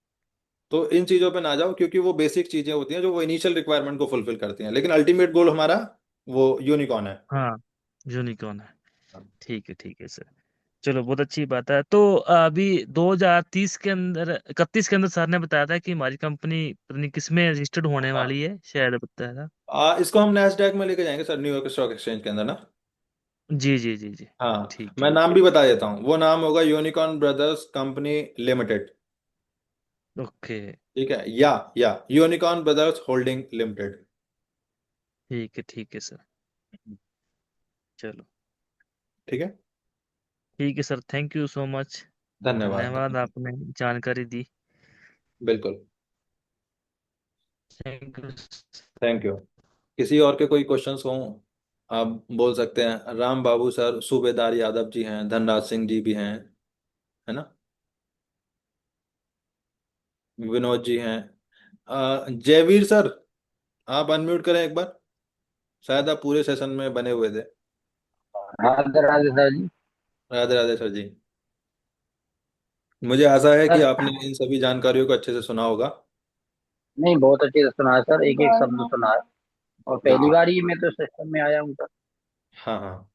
तो इन चीजों पे ना जाओ, क्योंकि वो बेसिक चीजें होती हैं जो वो इनिशियल रिक्वायरमेंट को फुलफिल करती हैं, लेकिन अल्टीमेट गोल हमारा वो यूनिकॉर्न है। हाँ, यूनिकॉर्न है। ठीक है सर। चलो बहुत अच्छी बात है। तो अभी 2030 के अंदर, 31 के अंदर सर ने बताया था कि हमारी कंपनी पता नहीं किस में रजिस्टर्ड होने हाँ, वाली है, शायद बताया था। इसको हम नैस्डैक में लेके जाएंगे सर, न्यूयॉर्क स्टॉक एक्सचेंज के अंदर ना। जी जी जी जी। हाँ, ठीक मैं है। नाम भी बता देता हूँ, वो नाम होगा unicorn brothers company limited. Okay. ठीक है, या यूनिकॉर्न ब्रदर्स होल्डिंग लिमिटेड। ठीक है सर। चलो। ठीक है। ठीक है sir, thank you so much. धन्यवाद धन्यवाद, धन्यवाद। आपने जानकारी दी। बिल्कुल। Thank you. Thank you. किसी और के कोई क्वेश्चंस हों, आप बोल सकते हैं। राम बाबू सर, सूबेदार यादव जी हैं, धनराज सिंह जी भी हैं, है ना, विनोद जी हैं। जयवीर सर, आप अनम्यूट करें एक बार, शायद आप पूरे सेशन में बने हुए थे। राधे राधे सर जी। राधे राधे सर जी। मुझे आशा है कि सर आपने इन सभी जानकारियों को अच्छे से सुना होगा। नहीं, बहुत अच्छे से सुना है सर, एक एक शब्द सुना है। और पहली बिल्कुल। बार ही मैं तो सिस्टम में आया हूँ सर। हाँ हाँ।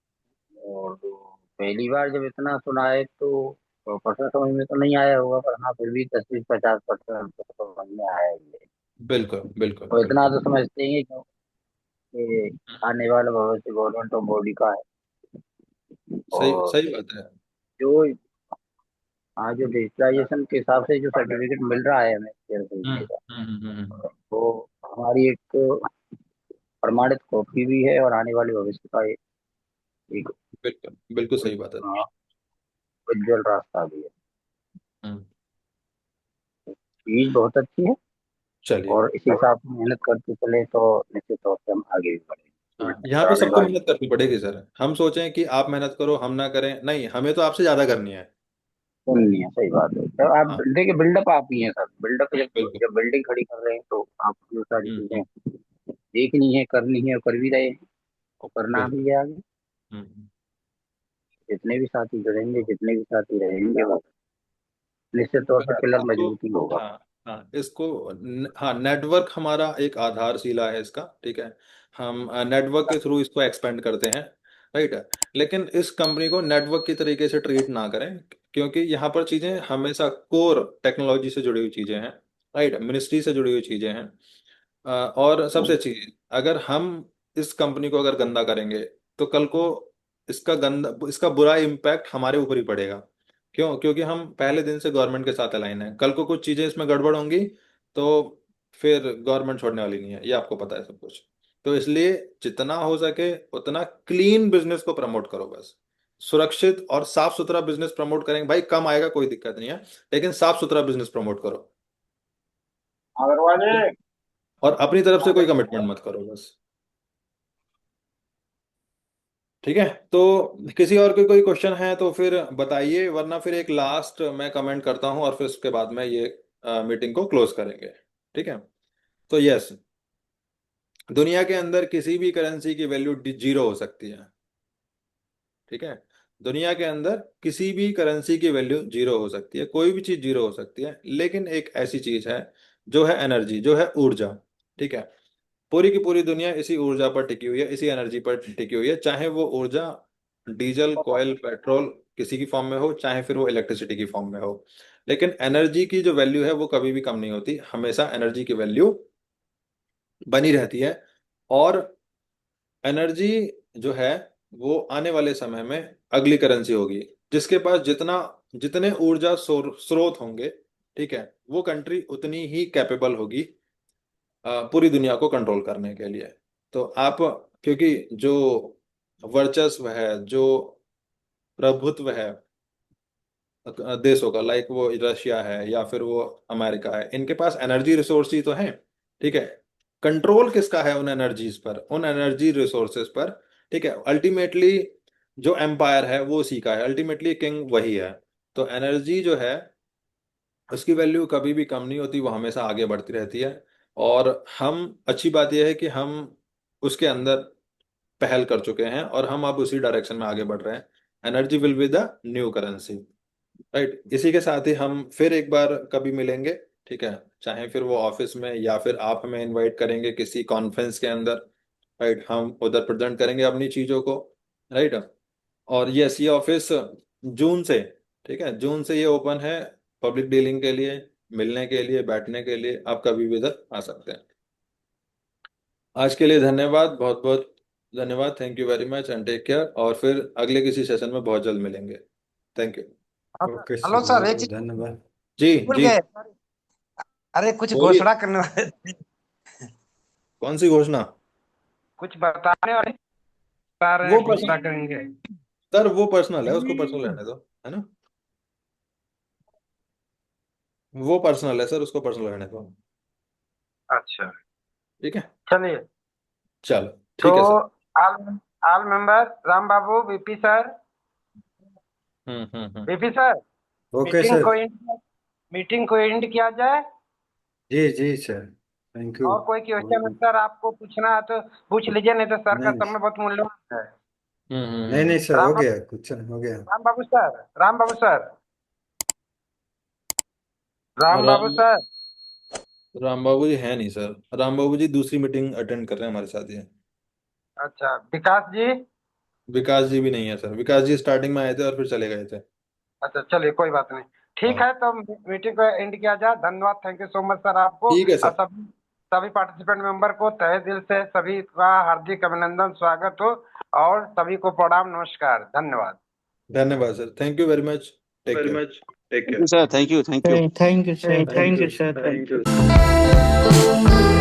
और तो पहली बार जब इतना सुना है तो परसेंट समझ में तो नहीं आया होगा, पर हाँ फिर भी 10 से 50% तो समझ में आया ही है। बिल्कुल बिल्कुल और इतना बिल्कुल। तो समझते ही हैं कि आने वाला भविष्य गवर्नमेंट ऑफ बॉडी का है। सही और सही बात है। जो हाँ, जो डिजिटलाइजेशन के हिसाब से जो सर्टिफिकेट मिल रहा है हमें शेयर हम्म खरीदने का, हम्म। वो हमारी एक प्रमाणित कॉपी भी है और आने वाले भविष्य का एक बिल्कुल बिल्कुल सही बात है। हाँ, उज्जवल रास्ता भी है। हम्म। चीज बहुत अच्छी है। चलिए। और इसी हिसाब से मेहनत करते चले तो निश्चित तौर से हम आगे भी बढ़ेंगे हाँ, मेहनत यहाँ पे कराने सबको वाले। मेहनत करनी पड़ेगी सर। हम सोचें कि आप मेहनत करो हम ना करें, नहीं, हमें तो आपसे ज्यादा करनी है। नहीं है, सही बात है। तो आप हाँ। देखिए, बिल्डअप आप ही है सर। बिल्डअप जब बिल्कुल। जब बिल्डिंग खड़ी कर रहे हैं तो आपको ये सारी चीजें हम्म। देखनी है, करनी है, और कर भी रहे हैं और करना बिल्कुल। भी है आगे। हम्म। जितने भी साथी जुड़ेंगे, जितने भी साथी रहेंगे, वो निश्चित तौर से अगर पिलर इसको, मजबूती होगा। हाँ हाँ, हाँ, नेटवर्क हमारा एक आधारशिला है इसका, ठीक है। हम नेटवर्क के थ्रू इसको एक्सपेंड करते हैं, राइट है। लेकिन इस कंपनी को नेटवर्क की तरीके से ट्रीट ना करें, क्योंकि यहाँ पर चीजें हमेशा कोर टेक्नोलॉजी से जुड़ी हुई चीजें हैं, राइट, मिनिस्ट्री से जुड़ी हुई चीजें हैं। और सबसे अच्छी चीज, अगर हम इस कंपनी को अगर गंदा करेंगे तो कल को इसका बुरा इम्पैक्ट हमारे ऊपर ही पड़ेगा। क्यों? क्योंकि हम पहले दिन से गवर्नमेंट के साथ अलाइन है, कल को कुछ चीजें इसमें गड़बड़ होंगी तो फिर गवर्नमेंट छोड़ने वाली नहीं है, ये आपको पता है सब कुछ। तो इसलिए जितना हो सके उतना क्लीन बिजनेस को प्रमोट करो बस। सुरक्षित और साफ सुथरा बिजनेस प्रमोट करेंगे भाई, कम आएगा कोई दिक्कत नहीं है, लेकिन साफ सुथरा बिजनेस प्रमोट करो। और अपनी तरफ से कोई कमिटमेंट मत करो बस। ठीक है, तो किसी और के कोई क्वेश्चन है तो फिर बताइए, वरना फिर एक लास्ट मैं कमेंट करता हूं और फिर उसके बाद में ये मीटिंग को क्लोज करेंगे। ठीक है। तो यस, दुनिया के अंदर किसी भी करेंसी की वैल्यू जीरो हो सकती है। ठीक है। दुनिया के अंदर किसी भी करेंसी की वैल्यू जीरो हो सकती है, कोई भी चीज जीरो हो सकती है, लेकिन एक ऐसी चीज है जो है एनर्जी, जो है ऊर्जा। ठीक है। पूरी की पूरी दुनिया इसी ऊर्जा पर टिकी हुई है, इसी एनर्जी पर टिकी हुई है, चाहे वो ऊर्जा डीजल, कोयल, पेट्रोल किसी की फॉर्म में हो, चाहे फिर वो इलेक्ट्रिसिटी की फॉर्म में हो। लेकिन एनर्जी की जो वैल्यू है वो कभी भी कम नहीं होती, हमेशा एनर्जी की वैल्यू बनी रहती है। और एनर्जी जो है वो आने वाले समय में अगली करेंसी होगी। जिसके पास जितने ऊर्जा स्रोत होंगे, ठीक है, वो कंट्री उतनी ही कैपेबल होगी पूरी दुनिया को कंट्रोल करने के लिए। तो आप, क्योंकि जो वर्चस्व है, जो प्रभुत्व है देशों का, लाइक वो रशिया है या फिर वो अमेरिका है, इनके पास एनर्जी रिसोर्स ही तो है। ठीक है। कंट्रोल किसका है उन एनर्जीज पर, उन एनर्जी रिसोर्सेज पर? ठीक है, अल्टीमेटली जो एम्पायर है वो उसी का है, अल्टीमेटली किंग वही है। तो एनर्जी जो है उसकी वैल्यू कभी भी कम नहीं होती, वो हमेशा आगे बढ़ती रहती है। और हम, अच्छी बात यह है कि हम उसके अंदर पहल कर चुके हैं और हम अब उसी डायरेक्शन में आगे बढ़ रहे हैं। Energy will be the new currency, right. इसी के साथ ही हम फिर एक बार कभी मिलेंगे, ठीक है, चाहे फिर वो ऑफिस में या फिर आप हमें इनवाइट करेंगे किसी कॉन्फ्रेंस के अंदर, राइट, हम उधर प्रेजेंट करेंगे अपनी चीज़ों को, राइट। और यस, ये ऑफिस जून से, ठीक है, जून से ये ओपन है पब्लिक डीलिंग के लिए, मिलने के लिए, बैठने के लिए, आप कभी भी इधर आ सकते हैं। आज के लिए धन्यवाद, बहुत बहुत धन्यवाद, thank you very much and take care, और फिर अगले किसी सेशन में बहुत जल्द मिलेंगे। Thank you. Okay hello sir, sir, बहुत एक बहुत चीज धन्यवाद। जी भूल जी। गए। अरे कुछ बोलिए। घोषणा करने वाले थे। कौन सी घोषणा? कुछ बताने वाले बता रहे वो हैं, घोषणा करेंगे। सर वो पर्सनल है, उसको पर्सनल रहने दो, है ना। वो पर्सनल है सर, उसको पर्सनल रहने दो। अच्छा ठीक है, चलिए। चलो तो ठीक है sir. All all member, Ram Babu, VP sir, VP sir, okay meeting sir. को मीटिंग को एंड किया जाए। जी जी सर, थैंक यू। और कोई क्वेश्चन सर आपको पूछना है तो पूछ लीजिए, नहीं तो सर का नहीं समय बहुत मूल्यवान है। नहीं नहीं सर, हो राम गया, कुछ हो गया। राम बाबू सर, राम बाबू सर, राम बाबू राम सर। राम बाबू जी है नहीं सर, राम बाबू जी दूसरी मीटिंग अटेंड कर रहे हैं हमारे साथ ही। अच्छा विकास जी। विकास जी भी नहीं है सर, विकास जी स्टार्टिंग में आए थे और फिर चले गए थे। अच्छा चलिए कोई बात नहीं, ठीक हाँ है तो मीटिंग को एंड किया जाए। धन्यवाद, thank you so much sir आपको ठीक है और सर। सभी सभी पार्टिसिपेंट मेंबर को तहे दिल से सभी का हार्दिक अभिनंदन, स्वागत हो और सभी को प्रणाम, नमस्कार, धन्यवाद। धन्यवाद sir, thank you very much, take care. Thank you sir, thank you. Thank you sir, thank you thank you sir, sir. Thank you.